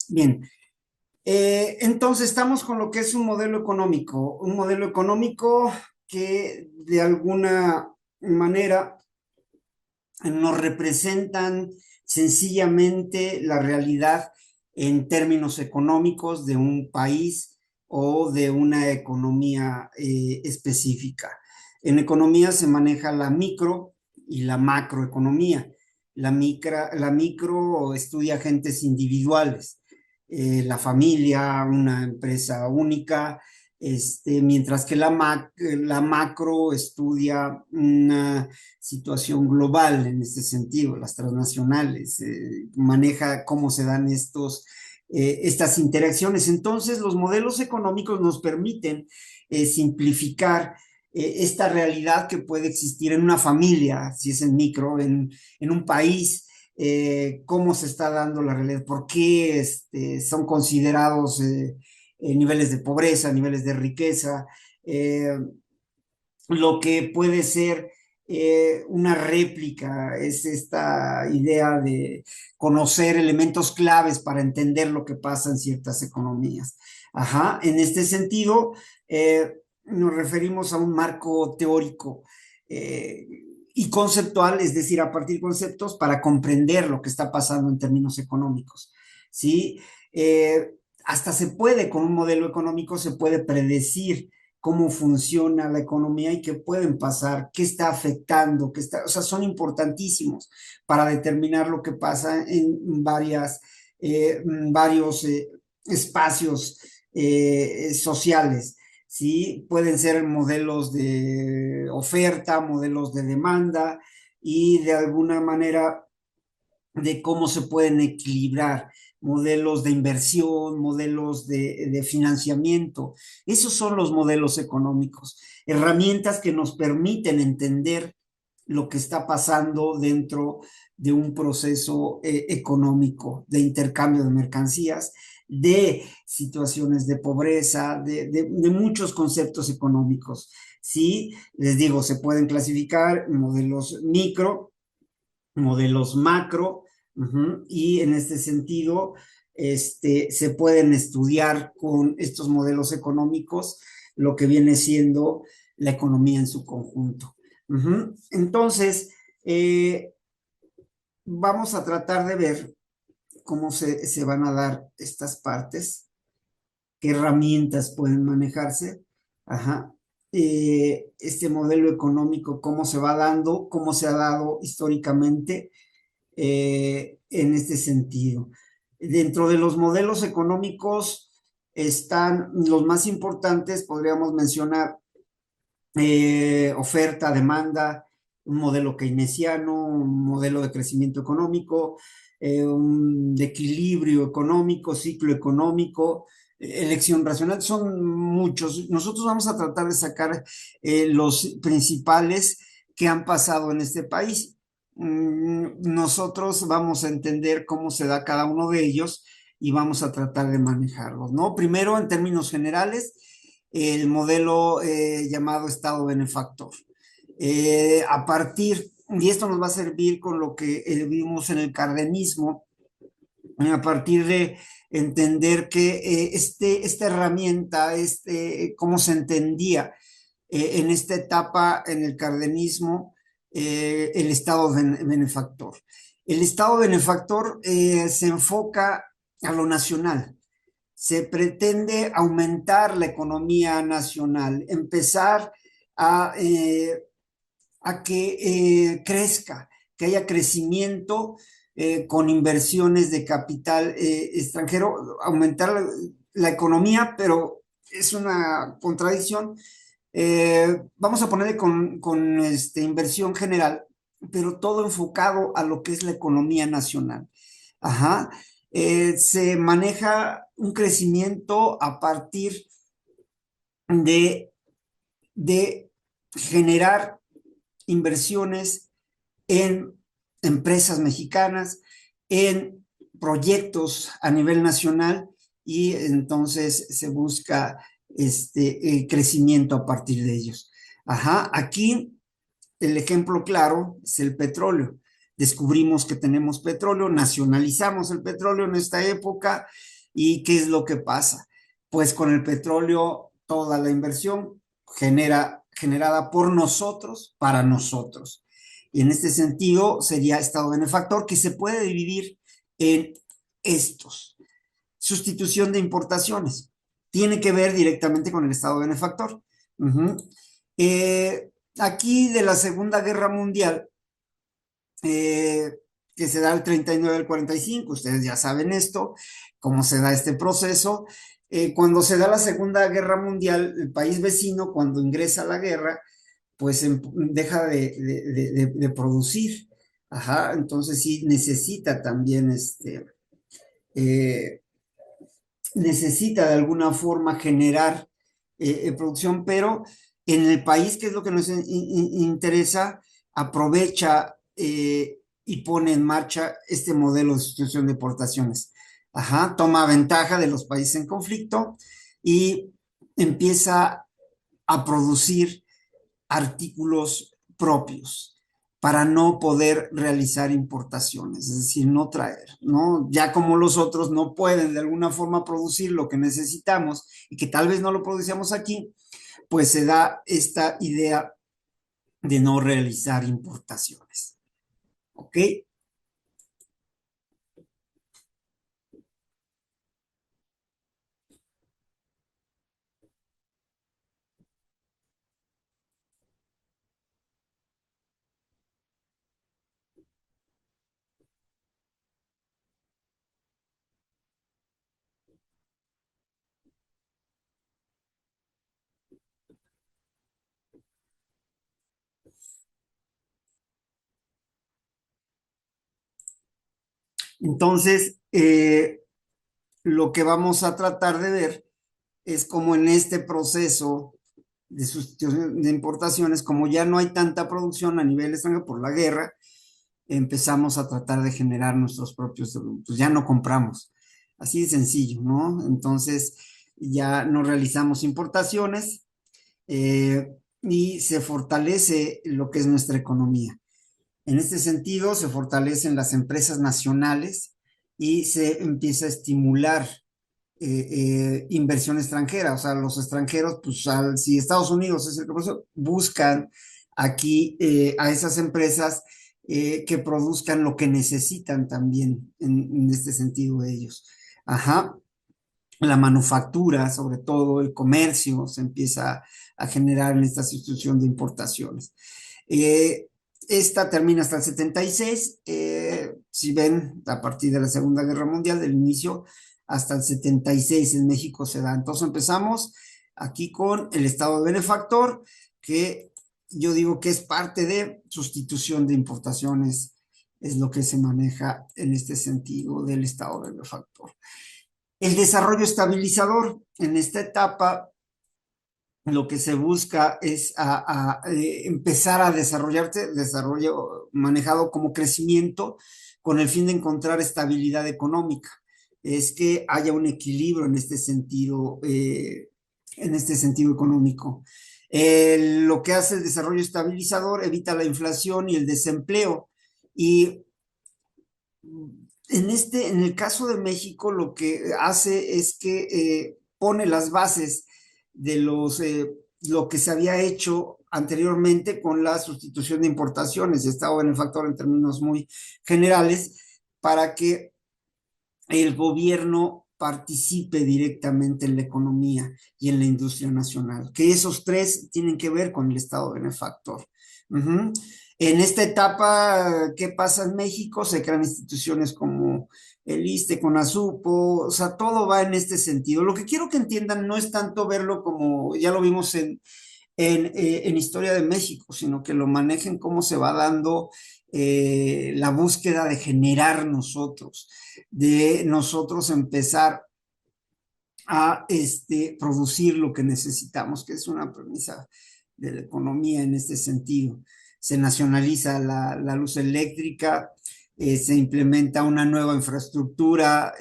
Bien, entonces estamos con lo que es un modelo económico que de alguna manera nos representan sencillamente la realidad en términos económicos de un país o de una economía específica. En economía se maneja la micro y la macroeconomía. La micro estudia agentes individuales, la familia, una empresa única, mientras que la macro estudia una situación global en este sentido, las transnacionales, maneja cómo se dan estas interacciones. Entonces, los modelos económicos nos permiten simplificar esta realidad que puede existir en una familia, si es en micro, en un país, cómo se está dando la realidad, por qué son considerados niveles de pobreza, niveles de riqueza, lo que puede ser una réplica, es esta idea de conocer elementos claves para entender lo que pasa en ciertas economías. En este sentido, nos referimos a un marco teórico y conceptual, es decir, a partir de conceptos para comprender lo que está pasando en términos económicos. ¿Sí? Hasta se puede, con un modelo económico, se puede predecir cómo funciona la economía y qué pueden pasar, qué está afectando, o sea, son importantísimos para determinar lo que pasa en varios espacios sociales. ¿Sí? Pueden ser modelos de oferta, modelos de demanda y de alguna manera de cómo se pueden equilibrar modelos de inversión, modelos de financiamiento. Esos son los modelos económicos, herramientas que nos permiten entender lo que está pasando dentro de un proceso económico de intercambio de mercancías, de situaciones de pobreza, de muchos conceptos económicos. Sí, les digo, se pueden clasificar modelos micro, modelos macro, y en este sentido, se pueden estudiar con estos modelos económicos lo que viene siendo la economía en su conjunto. Entonces, vamos a tratar de ver cómo se van a dar estas partes, qué herramientas pueden manejarse. Ajá. Este modelo económico, cómo se va dando, cómo se ha dado históricamente en este sentido. Dentro de los modelos económicos están los más importantes, podríamos mencionar oferta, demanda, un modelo keynesiano, un modelo de crecimiento económico, un de equilibrio económico, ciclo económico, elección racional, son muchos. Nosotros vamos a tratar de sacar los principales que han pasado en este país. Nosotros vamos a entender cómo se da cada uno de ellos y vamos a tratar de manejarlos, ¿no? Primero, en términos generales, el modelo llamado Estado benefactor. A partir, y esto nos va a servir con lo que vimos en el cardenismo, a partir de entender que esta herramienta, cómo se entendía en esta etapa en el cardenismo, el Estado benefactor. El Estado benefactor se enfoca a lo nacional, se pretende aumentar la economía nacional, empezar a, a que crezca, que haya crecimiento con inversiones de capital extranjero, aumentar la economía, pero es una contradicción. Vamos a ponerle con inversión general, pero todo enfocado a lo que es la economía nacional. Ajá. Se maneja un crecimiento a partir de, de generar inversiones en empresas mexicanas, en proyectos a nivel nacional y entonces se busca crecimiento a partir de ellos. Ajá, aquí el ejemplo claro es el petróleo. Descubrimos que tenemos petróleo, nacionalizamos el petróleo en esta época y ¿qué es lo que pasa? Pues con el petróleo toda la inversión generada por nosotros, para nosotros. Y en este sentido sería Estado benefactor que se puede dividir en estos. Sustitución de importaciones. Tiene que ver directamente con el Estado benefactor. Aquí de la Segunda Guerra Mundial, eh, que se da el 39 al 45, ustedes ya saben esto, cómo se da este proceso. Cuando se da la Segunda Guerra Mundial, el país vecino, cuando ingresa a la guerra, pues deja de producir. Ajá, entonces sí necesita también eh, necesita de alguna forma generar producción, pero en el país, que es lo que nos interesa, aprovecha y pone en marcha este modelo de sustitución de exportaciones. Ajá, toma ventaja de los países en conflicto y empieza a producir artículos propios para no poder realizar importaciones, es decir, no traer, ¿no? Ya como los otros no pueden de alguna forma producir lo que necesitamos y que tal vez no lo producemos aquí, pues se da esta idea de no realizar importaciones, ¿ok? Entonces, lo que vamos a tratar de ver es como en este proceso de sustitución de importaciones, como ya no hay tanta producción a nivel extranjero por la guerra, empezamos a tratar de generar nuestros propios productos, ya no compramos, así de sencillo, ¿no? Entonces ya no realizamos importaciones y se fortalece lo que es nuestra economía. En este sentido, se fortalecen las empresas nacionales y se empieza a estimular inversión extranjera. O sea, los extranjeros, pues si Estados Unidos es el que buscan aquí a esas empresas que produzcan lo que necesitan también en este sentido ellos. Ajá. La manufactura, sobre todo el comercio, se empieza a generar en esta situación de importaciones. Eh, Esta termina hasta el 76, si ven, a partir de la Segunda Guerra Mundial, del inicio hasta el 76 en México se da. Entonces empezamos aquí con el Estado de benefactor, que yo digo que es parte de sustitución de importaciones, es lo que se maneja en este sentido del Estado de benefactor. El desarrollo estabilizador, en esta etapa lo que se busca es empezar a desarrollarse, desarrollo manejado como crecimiento con el fin de encontrar estabilidad económica. Es que haya un equilibrio en este sentido económico. Lo que hace el desarrollo estabilizador evita la inflación y el desempleo. Y en el caso de México, lo que hace es que pone las bases de lo que se había hecho anteriormente con la sustitución de importaciones, estado benefactor en términos muy generales, para que el gobierno participe directamente en la economía y en la industria nacional, que esos tres tienen que ver con el estado benefactor. Uh-huh. En esta etapa, ¿qué pasa en México? Se crean instituciones como el ISSSTE, CONASUPO, o sea, todo va en este sentido. Lo que quiero que entiendan no es tanto verlo como, ya lo vimos en Historia de México, sino que lo manejen cómo se va dando la búsqueda de generar nosotros, de nosotros empezar a producir lo que necesitamos, que es una premisa de la economía en este sentido. Se nacionaliza la luz eléctrica, se implementa una nueva infraestructura,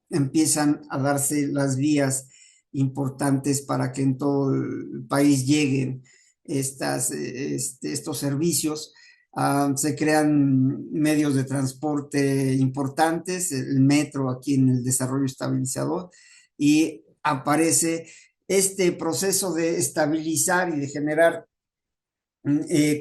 empiezan a darse las vías importantes para que en todo el país lleguen estos servicios. Se crean medios de transporte importantes, el metro aquí en el desarrollo estabilizador, y aparece este proceso de estabilizar y de generar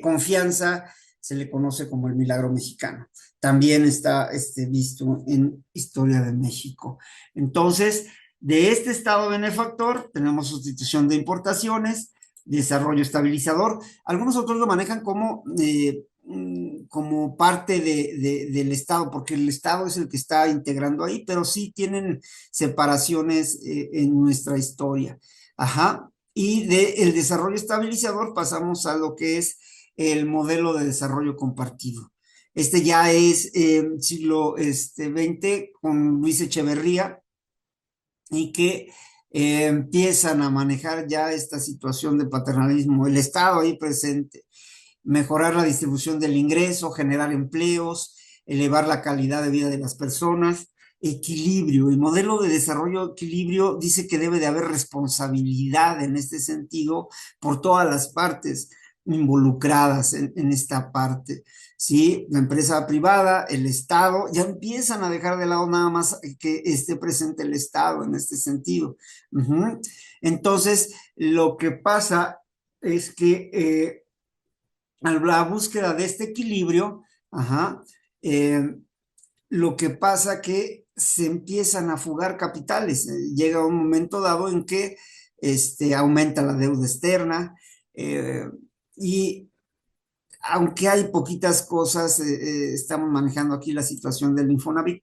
confianza, se le conoce como el milagro mexicano. También está visto en Historia de México. Entonces, de este estado benefactor tenemos sustitución de importaciones, desarrollo estabilizador. Algunos otros lo manejan como parte del Estado, porque el Estado es el que está integrando ahí, pero sí tienen separaciones en nuestra historia. Ajá. Y del desarrollo estabilizador pasamos a lo que es el modelo de desarrollo compartido. Este ya es siglo XX con Luis Echeverría y que empiezan a manejar ya esta situación de paternalismo, el Estado ahí presente, mejorar la distribución del ingreso, generar empleos, elevar la calidad de vida de las personas, equilibrio. El modelo de desarrollo equilibrio dice que debe de haber responsabilidad en este sentido por todas las partes involucradas en esta parte. ¿Sí? La empresa privada, el Estado, ya empiezan a dejar de lado nada más que esté presente el Estado en este sentido. Uh-huh. Entonces, lo que pasa es que a la búsqueda de este equilibrio, ajá, lo que pasa que se empiezan a fugar capitales. Llega un momento dado en que aumenta la deuda externa y aunque hay poquitas cosas, estamos manejando aquí la situación del Infonavit,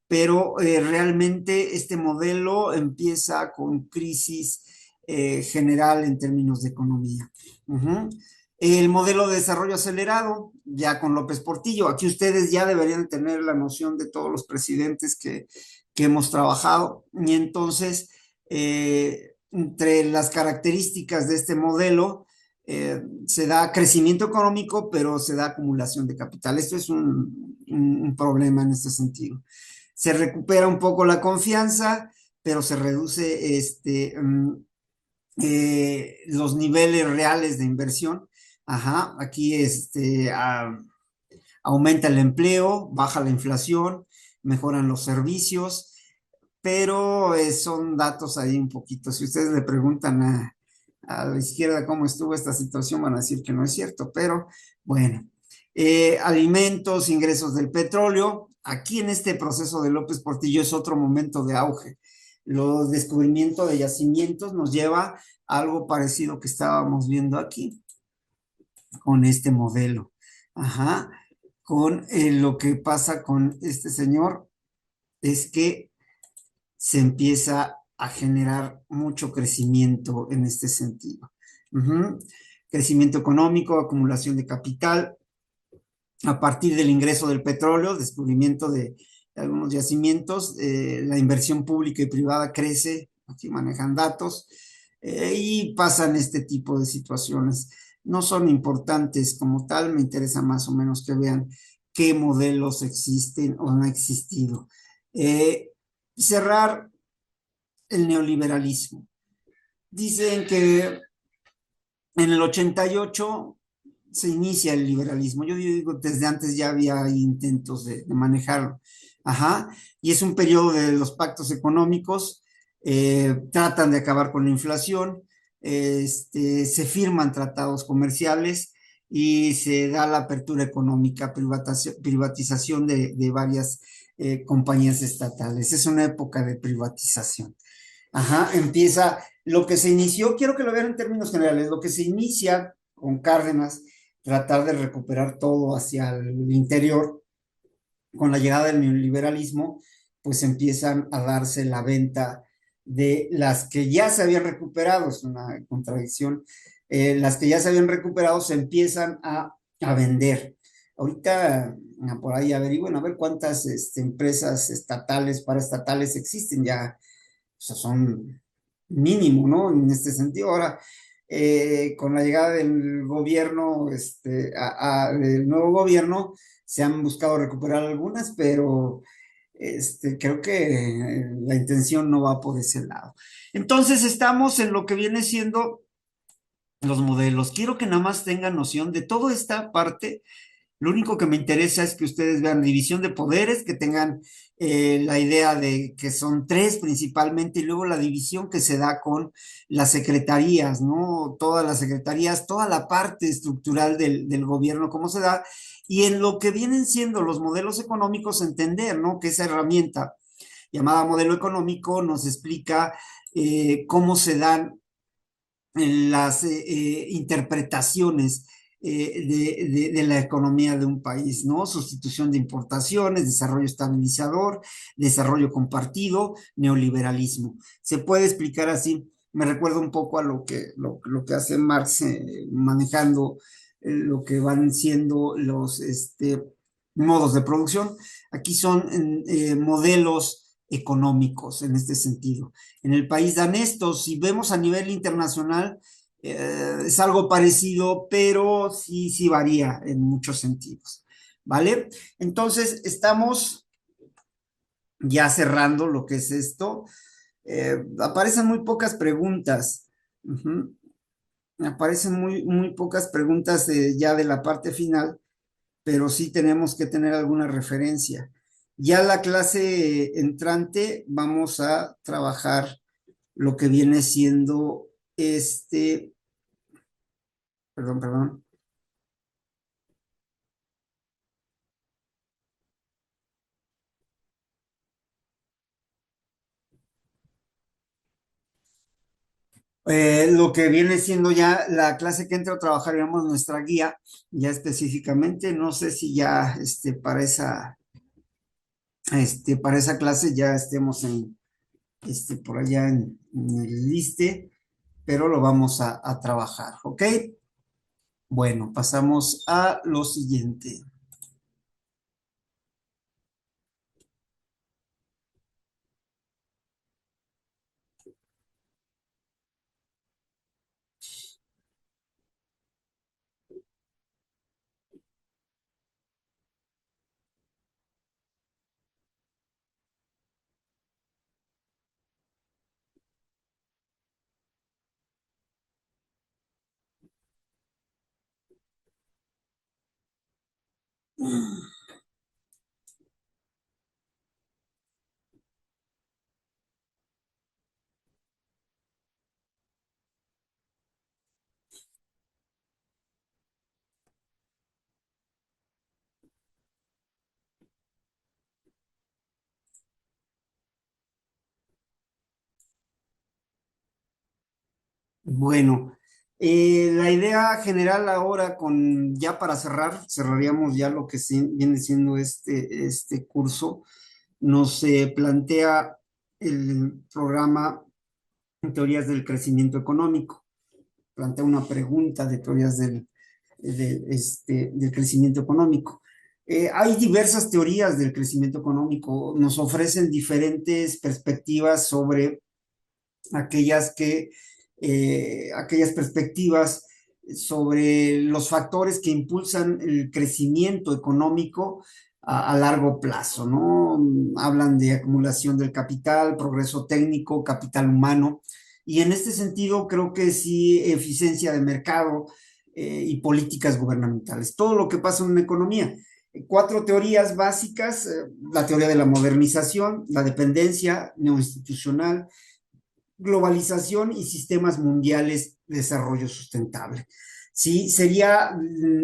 pero realmente este modelo empieza con crisis general en términos de economía. Uh-huh. El modelo de desarrollo acelerado, ya con López Portillo. Aquí ustedes ya deberían tener la noción de todos los presidentes que hemos trabajado. Y entonces, entre las características de este modelo, se da crecimiento económico, pero se da acumulación de capital. Esto es un problema en este sentido. Se recupera un poco la confianza, pero se reduce los niveles reales de inversión. Ajá, aquí aumenta el empleo, baja la inflación, mejoran los servicios, pero son datos ahí un poquito. Si ustedes le preguntan a la izquierda cómo estuvo esta situación, van a decir que no es cierto, pero bueno. Alimentos, ingresos del petróleo. Aquí en este proceso de López Portillo es otro momento de auge. Los descubrimientos de yacimientos nos lleva a algo parecido que estábamos viendo aquí con este modelo. Ajá. Con lo que pasa con este señor es que se empieza a generar mucho crecimiento en este sentido. Uh-huh. Crecimiento económico, acumulación de capital, a partir del ingreso del petróleo, descubrimiento de algunos yacimientos, la inversión pública y privada crece, aquí manejan datos, y pasan este tipo de situaciones. No son importantes como tal, me interesa más o menos que vean qué modelos existen o han existido. Cerrar el neoliberalismo. Dicen que en el 88 se inicia el liberalismo. Yo digo, desde antes ya había intentos de manejarlo. Ajá. Y es un periodo de los pactos económicos, tratan de acabar con la inflación, se firman tratados comerciales y se da la apertura económica, privatización de varias compañías estatales. Es una época de privatización. Ajá, empieza lo que se inició, quiero que lo vean en términos generales, lo que se inicia con Cárdenas, tratar de recuperar todo hacia el interior, con la llegada del neoliberalismo, pues empiezan a darse la venta de las que ya se habían recuperado, es una contradicción, las que ya se habían recuperado se empiezan a vender. Ahorita por ahí averigüen a ver cuántas empresas estatales, paraestatales existen, ya o sea, son mínimo, ¿no? En este sentido. Ahora, con la llegada del gobierno, del nuevo gobierno, se han buscado recuperar algunas, pero creo que la intención no va por ese lado. Entonces, estamos en lo que viene siendo los modelos. Quiero que nada más tengan noción de toda esta parte. Lo único que me interesa es que ustedes vean división de poderes, que tengan la idea de que son tres principalmente, y luego la división que se da con las secretarías, ¿no? Todas las secretarías, toda la parte estructural del gobierno, cómo se da, y en lo que vienen siendo los modelos económicos, entender, ¿no? Que esa herramienta llamada modelo económico nos explica cómo se dan las interpretaciones de la economía de un país, ¿no? Sustitución de importaciones, desarrollo estabilizador, desarrollo compartido, neoliberalismo. Se puede explicar así. Me recuerda un poco a lo que hace Marx manejando lo que van siendo los modos de producción. Aquí son modelos económicos en este sentido. En el país danés, si vemos a nivel internacional, es algo parecido, pero sí, sí varía en muchos sentidos. ¿Vale? Entonces, estamos ya cerrando lo que es esto. Aparecen muy pocas preguntas. Uh-huh. Aparecen muy pocas preguntas ya de la parte final, pero sí tenemos que tener alguna referencia. Ya la clase entrante vamos a trabajar lo que viene siendo perdón. Lo que viene siendo ya la clase que entra a trabajar, digamos, nuestra guía, ya específicamente, no sé si ya para esa clase ya estemos por allá en el liste, pero lo vamos a trabajar, ¿ok? Bueno, pasamos a lo siguiente. Bueno, la idea general ahora ya para cerrar, cerraríamos ya lo que viene siendo este curso, nos plantea el programa Teorías del Crecimiento Económico, plantea una pregunta de teorías del crecimiento económico. Hay diversas teorías del crecimiento económico, nos ofrecen diferentes perspectivas sobre aquellas perspectivas sobre los factores que impulsan el crecimiento económico a largo plazo, ¿no? Hablan de acumulación del capital, progreso técnico, capital humano, y en este sentido creo que sí, eficiencia de mercado y políticas gubernamentales, todo lo que pasa en una economía. Cuatro teorías básicas: la teoría de la modernización, la dependencia neoinstitucional, globalización y sistemas mundiales de desarrollo sustentable. Sí, sería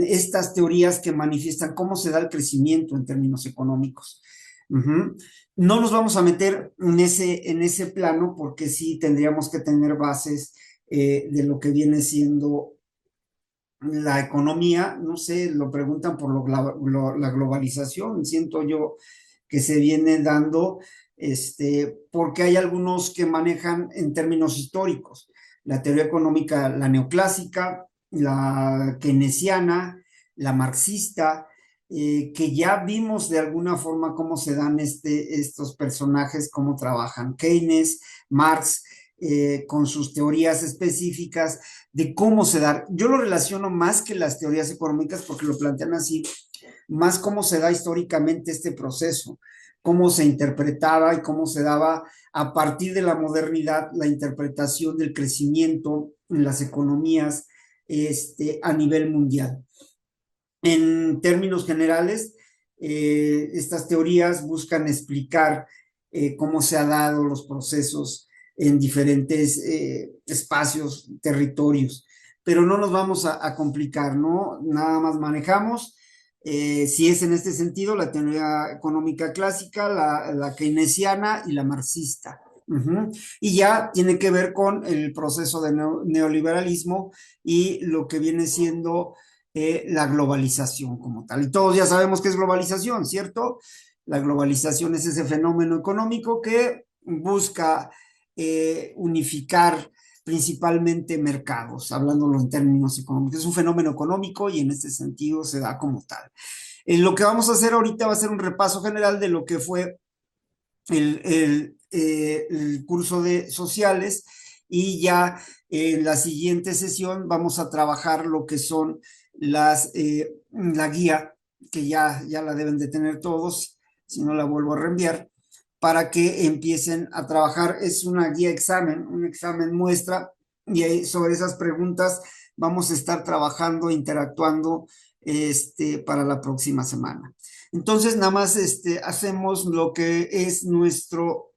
estas teorías que manifiestan cómo se da el crecimiento en términos económicos. Uh-huh. No nos vamos a meter en ese plano porque sí tendríamos que tener bases de lo que viene siendo la economía. No sé, lo preguntan por la globalización, siento yo que se viene dando, porque hay algunos que manejan en términos históricos, la teoría económica, la neoclásica, la keynesiana, la marxista, que ya vimos de alguna forma cómo se dan estos personajes, cómo trabajan Keynes, Marx, con sus teorías específicas de cómo se da. Yo lo relaciono más que las teorías económicas porque lo plantean así, más cómo se da históricamente este proceso, cómo se interpretaba y cómo se daba a partir de la modernidad la interpretación del crecimiento en las economías a nivel mundial. En términos generales, estas teorías buscan explicar cómo se han dado los procesos en diferentes espacios, territorios, pero no nos vamos a complicar, ¿no? Nada más manejamos, si es en este sentido, la teoría económica clásica, la keynesiana y la marxista. Uh-huh. Y ya tiene que ver con el proceso de neoliberalismo y lo que viene siendo la globalización como tal. Y todos ya sabemos qué es globalización, ¿cierto? La globalización es ese fenómeno económico que busca unificar principalmente mercados, hablándolo en términos económicos. Es un fenómeno económico y en este sentido se da como tal. Lo que vamos a hacer ahorita va a ser un repaso general de lo que fue el curso de sociales, y ya en la siguiente sesión vamos a trabajar lo que son la guía, que ya la deben de tener todos, si no la vuelvo a reenviar, para que empiecen a trabajar. Es una guía examen, un examen muestra, y sobre esas preguntas vamos a estar trabajando, interactuando para la próxima semana. Entonces, nada más hacemos lo que es nuestro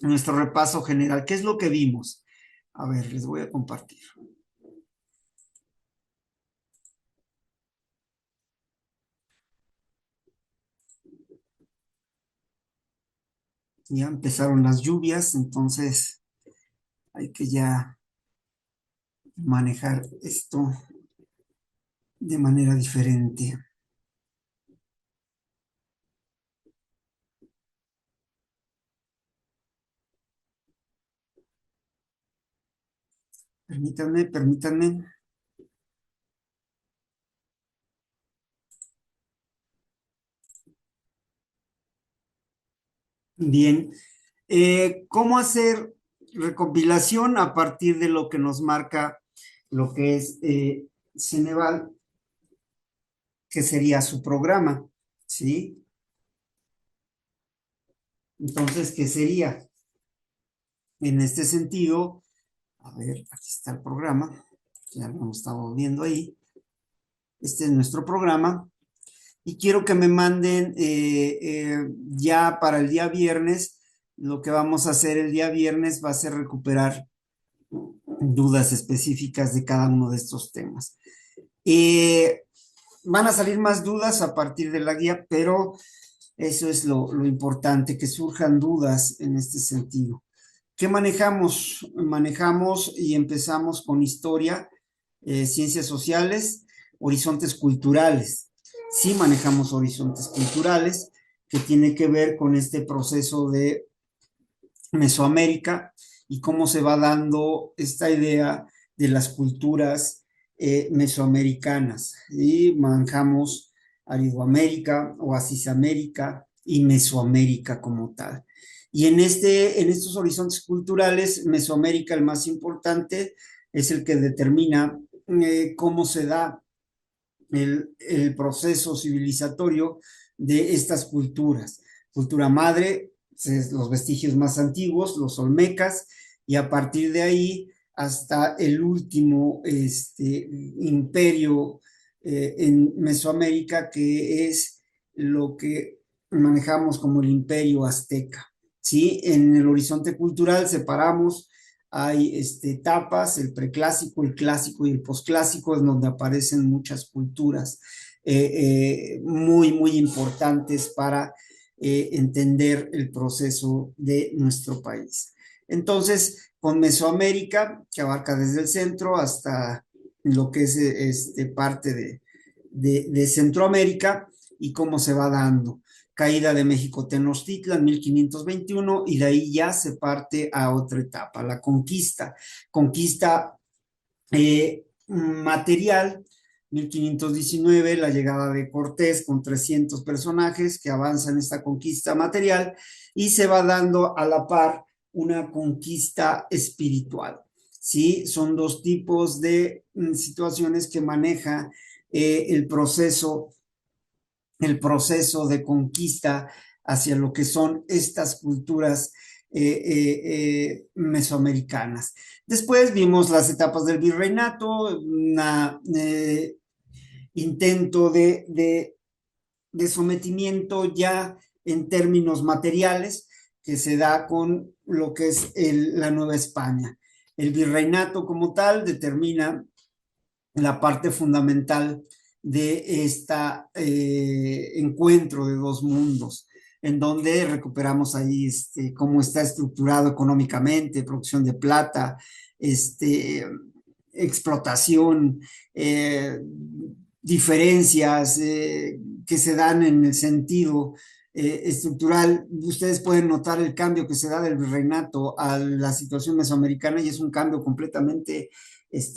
repaso general. ¿Qué es lo que vimos? A ver, les voy a compartir. Ya empezaron las lluvias, entonces hay que ya manejar esto de manera diferente. Permítanme. Bien, ¿cómo hacer recopilación a partir de lo que nos marca lo que es Ceneval, que sería su programa? ¿Sí? Entonces, ¿qué sería? En este sentido, a ver, aquí está el programa, ya lo hemos estado viendo ahí. Este es nuestro programa y quiero que me manden ya para el día viernes. Lo que vamos a hacer el día viernes va a ser recuperar dudas específicas de cada uno de estos temas. Eh, Van a salir más dudas a partir de la guía, pero eso es lo importante, que surjan dudas en este sentido. ¿Qué manejamos? Manejamos y empezamos con historia, ciencias sociales, horizontes culturales. Sí manejamos horizontes culturales, que tiene que ver con este proceso de Mesoamérica y cómo se va dando esta idea de las culturas mesoamericanas. Y manejamos Aridoamérica, Oasisamérica y Mesoamérica como tal. Y en estos horizontes culturales, Mesoamérica, el más importante, es el que determina cómo se da el proceso civilizatorio de estas culturas. Cultura madre, los vestigios más antiguos, los olmecas, y a partir de ahí hasta el último imperio en Mesoamérica, que es lo que manejamos como el imperio azteca. ¿Sí? En el horizonte cultural separamos, hay etapas, el preclásico, el clásico y el posclásico, en donde aparecen muchas culturas muy importantes para entender el proceso de nuestro país. Entonces, con Mesoamérica, que abarca desde el centro hasta lo que es parte de Centroamérica, y cómo se va dando. Caída de México Tenochtitlan, 1521, y de ahí ya se parte a otra etapa, la conquista. Conquista material, 1519, la llegada de Cortés con 300 personajes que avanzan esta conquista material, y se va dando a la par una conquista espiritual. ¿Sí? Son dos tipos de situaciones que maneja el proceso de conquista hacia lo que son estas culturas mesoamericanas. Después vimos las etapas del virreinato, un intento de sometimiento ya en términos materiales, que se da con lo que es la Nueva España. El virreinato como tal determina la parte fundamental de este encuentro de dos mundos, en donde recuperamos ahí cómo está estructurado económicamente, producción de plata, explotación, diferencias que se dan en el sentido estructural. Ustedes pueden notar el cambio que se da del virreinato a la situación mesoamericana, y es un cambio completamente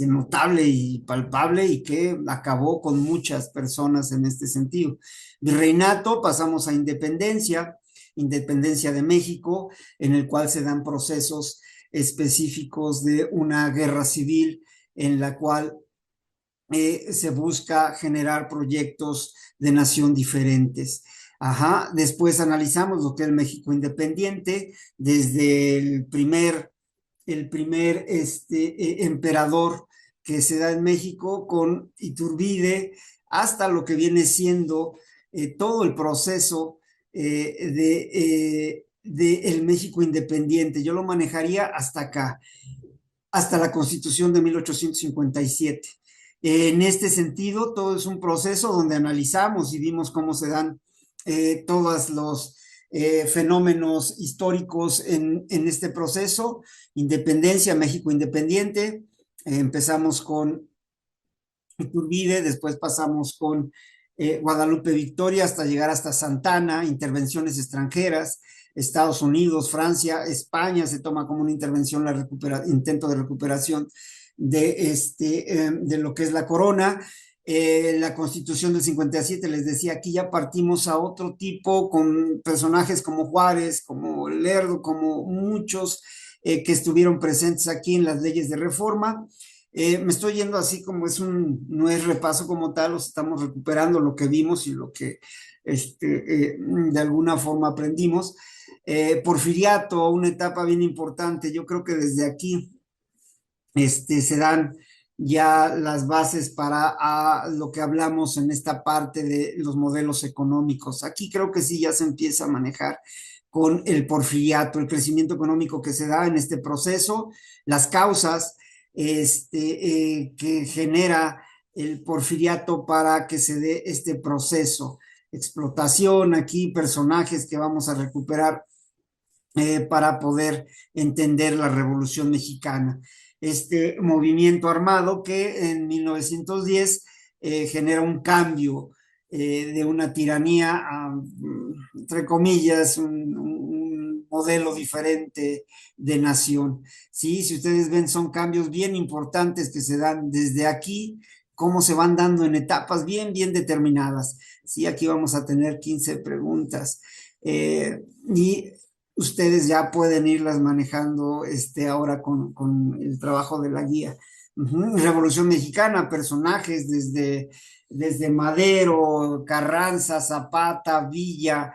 notable y palpable, y que acabó con muchas personas en este sentido. Virreinato, pasamos a independencia, independencia de México, en el cual se dan procesos específicos de una guerra civil en la cual se busca generar proyectos de nación diferentes. Ajá. Después analizamos lo que es el México independiente, desde el primer emperador que se da en México con Iturbide, hasta lo que viene siendo todo el proceso de el México independiente. Yo lo manejaría hasta acá, hasta la Constitución de 1857. En este sentido, todo es un proceso donde analizamos y vimos cómo se dan todos los fenómenos históricos en este proceso. Independencia, México independiente. Empezamos con Iturbide, después pasamos con Guadalupe Victoria hasta llegar hasta Santana, intervenciones extranjeras, Estados Unidos, Francia, España se toma como una intervención, intento de recuperación de lo que es la corona. La Constitución del 57, les decía, aquí ya partimos a otro tipo, con personajes como Juárez, como Lerdo, como muchos que estuvieron presentes aquí en las leyes de reforma. Me estoy yendo así como no es repaso como tal, os estamos recuperando lo que vimos y lo que de alguna forma aprendimos. Porfiriato, una etapa bien importante, yo creo que desde aquí se dan ya las bases para lo que hablamos en esta parte de los modelos económicos. Aquí creo que sí ya se empieza a manejar con el porfiriato, el crecimiento económico que se da en este proceso, las causas que genera el porfiriato para que se dé este proceso. Explotación, aquí personajes que vamos a recuperar para poder entender la Revolución Mexicana. Este movimiento armado que en 1910 genera un cambio de una tiranía a, entre comillas, un modelo diferente de nación. ¿Sí? Si ustedes ven, son cambios bien importantes que se dan desde aquí, cómo se van dando en etapas bien determinadas. Sí, aquí vamos a tener 15 preguntas. Y ustedes ya pueden irlas manejando ahora con el trabajo de la guía. Revolución Mexicana, personajes desde Madero, Carranza, Zapata, Villa,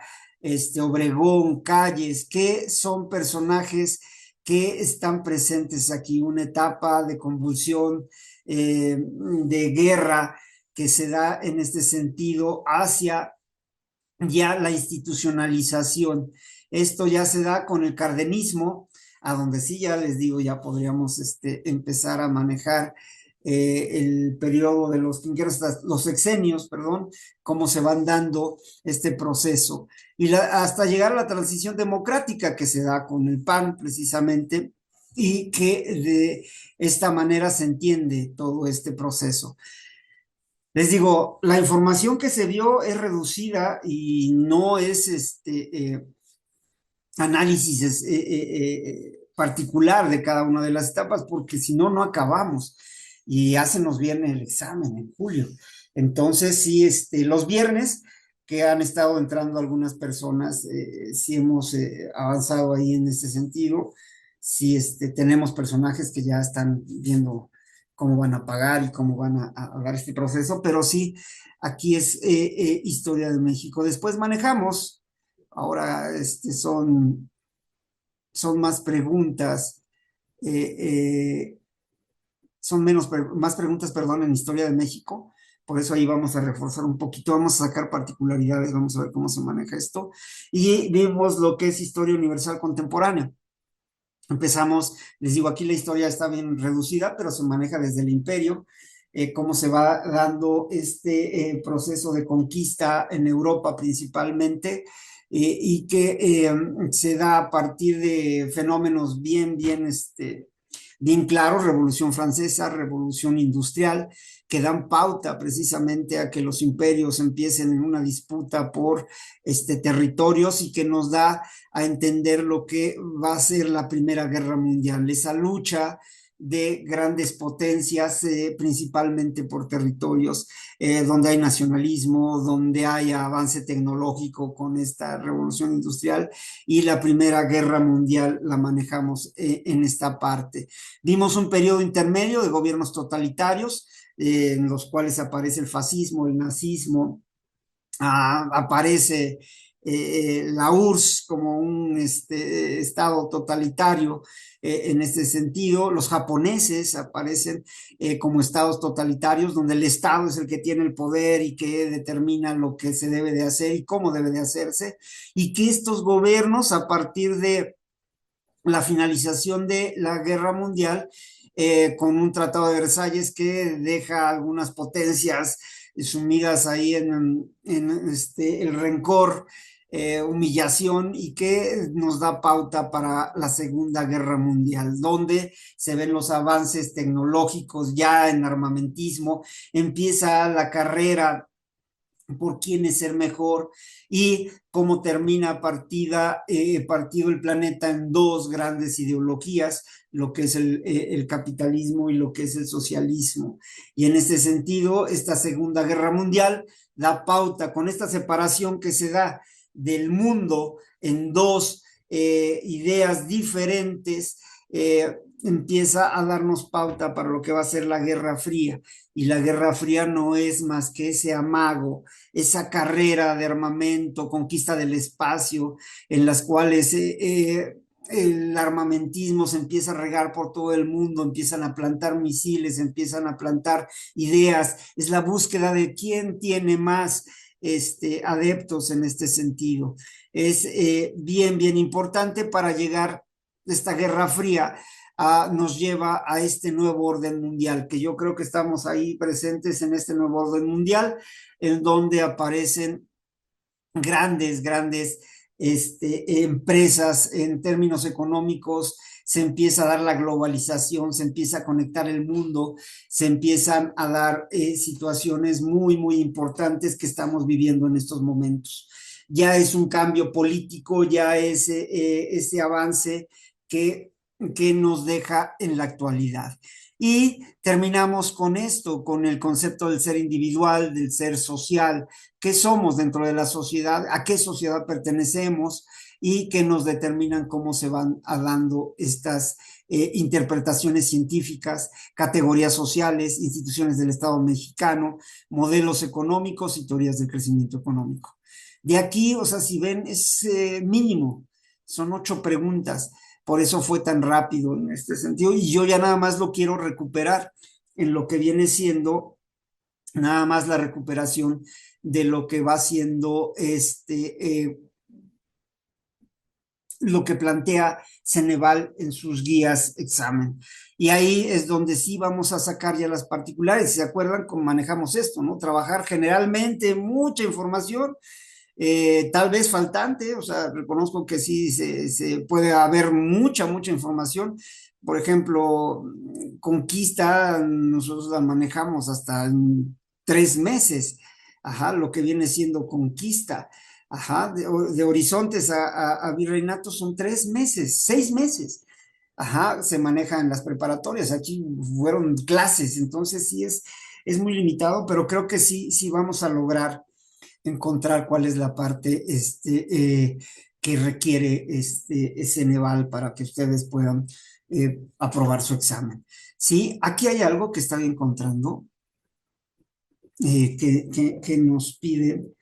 Obregón, Calles, que son personajes que están presentes aquí, una etapa de convulsión, de guerra que se da en este sentido hacia ya la institucionalización. Esto ya se da con el cardenismo, a donde sí ya les digo, ya podríamos empezar a manejar el periodo de los quinquennios, los sexenios, perdón, cómo se van dando este proceso. Y hasta llegar a la transición democrática que se da con el PAN precisamente, y que de esta manera se entiende todo este proceso. Les digo, la información que se vio es reducida y no es análisis particular de cada una de las etapas, porque si no, no acabamos. Y ya se nos viene el examen en julio. Entonces, sí, los viernes que han estado entrando algunas personas, sí hemos avanzado ahí en este sentido. Sí, tenemos personajes que ya están viendo cómo van a pagar y cómo van a dar este proceso, pero sí, aquí es historia de México. Después manejamos, ahora son más preguntas, eh, eh, son más preguntas, perdón, en historia de México. Por eso ahí vamos a reforzar un poquito, vamos a sacar particularidades, vamos a ver cómo se maneja esto. Y vimos lo que es historia universal contemporánea. Empezamos, les digo, aquí la historia está bien reducida, pero se maneja desde el imperio, cómo se va dando proceso de conquista en Europa principalmente, y que se da a partir de fenómenos bien claros, Revolución Francesa, Revolución Industrial, que dan pauta precisamente a que los imperios empiecen en una disputa por territorios, y que nos da a entender lo que va a ser la Primera Guerra Mundial, esa lucha de grandes potencias, principalmente por territorios, donde hay nacionalismo, donde hay avance tecnológico con esta revolución industrial, y la Primera Guerra Mundial la manejamos en esta parte. Vimos un periodo intermedio de gobiernos totalitarios, en los cuales aparece el fascismo, el nazismo, aparece la URSS como un estado totalitario en este sentido. Los japoneses aparecen como estados totalitarios, donde el Estado es el que tiene el poder y que determina lo que se debe de hacer y cómo debe de hacerse, y que estos gobiernos, a partir de la finalización de la guerra mundial, con un tratado de Versalles que deja algunas potencias sumidas ahí en el rencor, humillación, y que nos da pauta para la Segunda Guerra Mundial, donde se ven los avances tecnológicos ya en armamentismo, empieza la carrera por quién es el mejor y cómo termina partido el planeta en dos grandes ideologías, lo que es el capitalismo y lo que es el socialismo. Y en este sentido, esta Segunda Guerra Mundial da pauta con esta separación que se da del mundo en dos ideas diferentes, empieza a darnos pauta para lo que va a ser la Guerra Fría. Y la Guerra Fría no es más que ese amago, esa carrera de armamento, conquista del espacio, en las cuales el armamentismo se empieza a regar por todo el mundo, empiezan a plantar misiles, empiezan a plantar ideas, es la búsqueda de quién tiene más adeptos en este sentido. Es bien, bien importante para llegar a esta Guerra Fría. Nos lleva a este nuevo orden mundial, que yo creo que estamos ahí presentes en este nuevo orden mundial, en donde aparecen grandes empresas en términos económicos, se empieza a dar la globalización, se empieza a conectar el mundo, se empiezan a dar situaciones muy importantes que estamos viviendo en estos momentos. Ya es un cambio político, ya es ese avance que nos deja en la actualidad. Y terminamos con esto, con el concepto del ser individual, del ser social, qué somos dentro de la sociedad, a qué sociedad pertenecemos y que nos determinan cómo se van dando estas interpretaciones científicas, categorías sociales, instituciones del Estado mexicano, modelos económicos y teorías del crecimiento económico. De aquí, o sea, si ven, es mínimo, son 8 preguntas, por eso fue tan rápido en este sentido, y yo ya nada más lo quiero recuperar en lo que viene siendo nada más la recuperación de lo que va siendo lo que plantea Ceneval en sus guías examen. Y ahí es donde sí vamos a sacar ya las particulares. Si se acuerdan cómo manejamos esto, ¿no? Trabajar generalmente mucha información, tal vez faltante, o sea, reconozco que sí se puede haber mucha información. Por ejemplo, Conquista, nosotros la manejamos hasta en 3 meses, ajá, lo que viene siendo Conquista, ajá, de Horizontes a Virreinato son 3 meses, 6 meses, ajá, se maneja en las preparatorias, aquí fueron clases, entonces sí es muy limitado, pero creo que sí vamos a lograr encontrar cuál es la parte que requiere Ceneval para que ustedes puedan aprobar su examen. Sí, aquí hay algo que están encontrando que nos piden,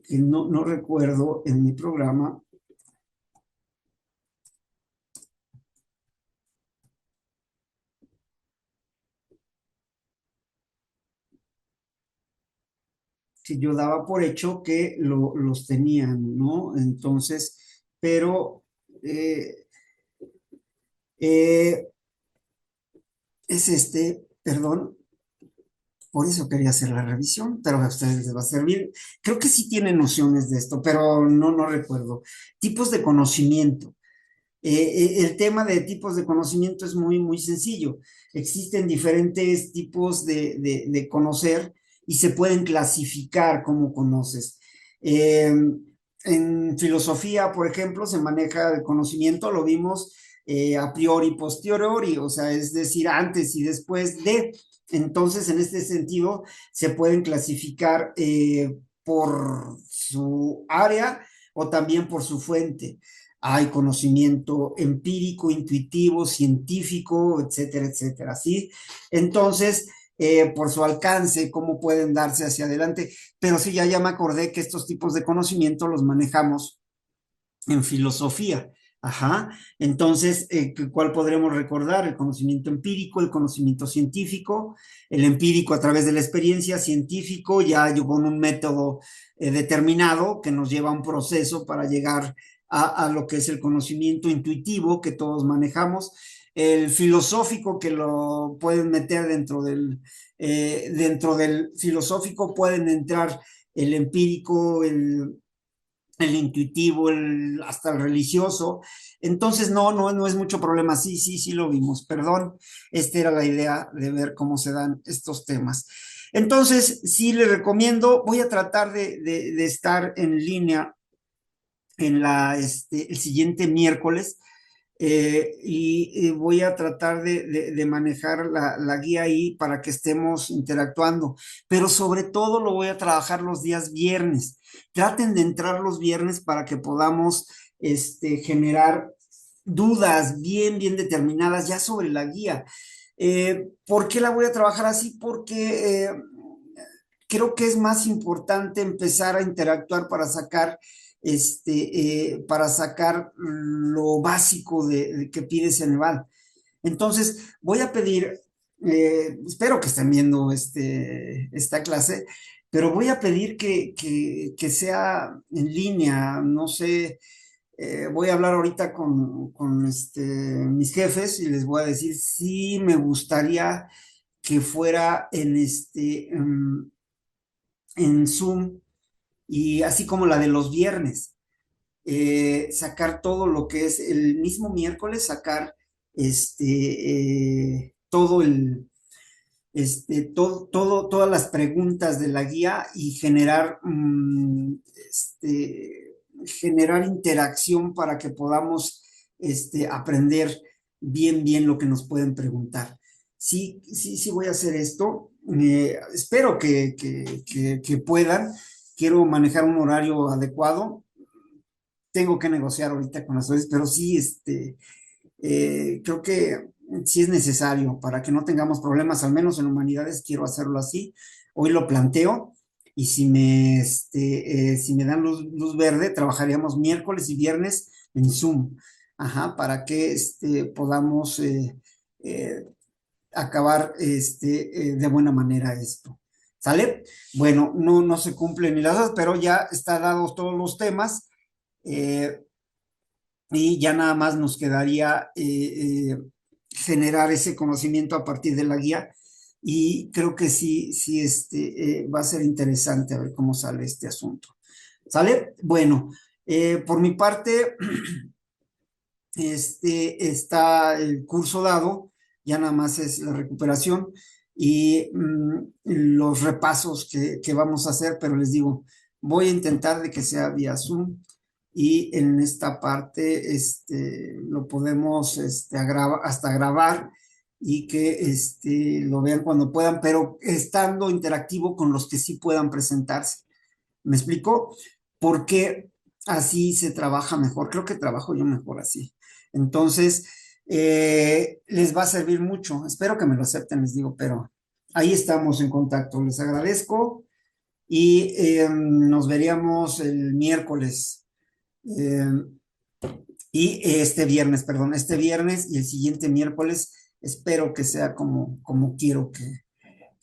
que no recuerdo en mi programa. Que yo daba por hecho que los tenían, ¿no? Entonces, pero eh, eh, es perdón, por eso quería hacer la revisión, pero a ustedes les va a servir. Creo que sí tienen nociones de esto, pero no recuerdo. Tipos de conocimiento. El tema de tipos de conocimiento es muy sencillo. Existen diferentes tipos de conocer y se pueden clasificar como conoces. En filosofía, por ejemplo, se maneja el conocimiento, lo vimos a priori y posteriori, o sea, es decir, antes y después de. Entonces, en este sentido, se pueden clasificar por su área o también por su fuente. Hay conocimiento empírico, intuitivo, científico, etcétera, etcétera, ¿sí? Entonces, por su alcance, cómo pueden darse hacia adelante. Pero sí, ya me acordé que estos tipos de conocimiento los manejamos en filosofía. Ajá. Entonces, ¿cuál podremos recordar? El conocimiento empírico, el conocimiento científico, el empírico a través de la experiencia, científico ya con un método determinado que nos lleva a un proceso para llegar a lo que es el conocimiento intuitivo que todos manejamos, el filosófico que lo pueden meter dentro del filosófico pueden entrar el empírico, el intuitivo, hasta el religioso. Entonces, no es mucho problema. Sí lo vimos. Perdón, esta era la idea de ver cómo se dan estos temas. Entonces, sí les recomiendo, voy a tratar de estar en línea en el siguiente miércoles y voy a tratar de manejar la guía ahí para que estemos interactuando, pero sobre todo lo voy a trabajar los días viernes. Traten de entrar los viernes para que podamos generar dudas bien determinadas ya sobre la guía. ¿Por qué la voy a trabajar así? Porque creo que es más importante empezar a interactuar para sacar lo básico de que pide Ceneval. Entonces, voy a pedir, espero que estén viendo esta clase, pero voy a pedir que sea en línea, no sé, voy a hablar ahorita con mis jefes y les voy a decir si me gustaría que fuera en Zoom y así como la de los viernes, sacar todo lo que es el mismo miércoles, sacar todo todas las preguntas de la guía y generar interacción para que podamos aprender bien lo que nos pueden preguntar. Sí voy a hacer esto. Espero que puedan. Quiero manejar un horario adecuado. Tengo que negociar ahorita con las redes, pero sí, creo que sí es necesario para que no tengamos problemas, al menos en humanidades quiero hacerlo así. Hoy lo planteo y si me dan luz verde, trabajaríamos miércoles y viernes en Zoom, ajá, para que podamos eh, acabar de buena manera esto. ¿Sale? Bueno, no se cumplen ni las dos, pero ya están dados todos los temas. Eh, y ya nada más nos quedaría generar ese conocimiento a partir de la guía y creo que sí, va a ser interesante a ver cómo sale este asunto. ¿Sale? Bueno, por mi parte, está el curso dado, ya nada más es la recuperación y los repasos que vamos a hacer, pero les digo, voy a intentar de que sea vía Zoom y en esta parte lo podemos hasta grabar y que lo vean cuando puedan, pero estando interactivo con los que sí puedan presentarse. ¿Me explico? Porque así se trabaja mejor. Creo que trabajo yo mejor así. Entonces, les va a servir mucho. Espero que me lo acepten, les digo, pero ahí estamos en contacto. Les agradezco y nos veríamos el miércoles eh, y este viernes, perdón, este viernes y el siguiente miércoles. Espero que sea como quiero que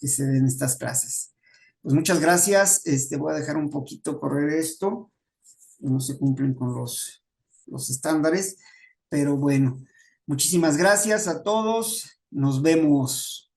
se den estas clases. Pues muchas gracias. Voy a dejar un poquito correr esto. No se cumplen con los estándares, pero bueno, muchísimas gracias a todos. Nos vemos.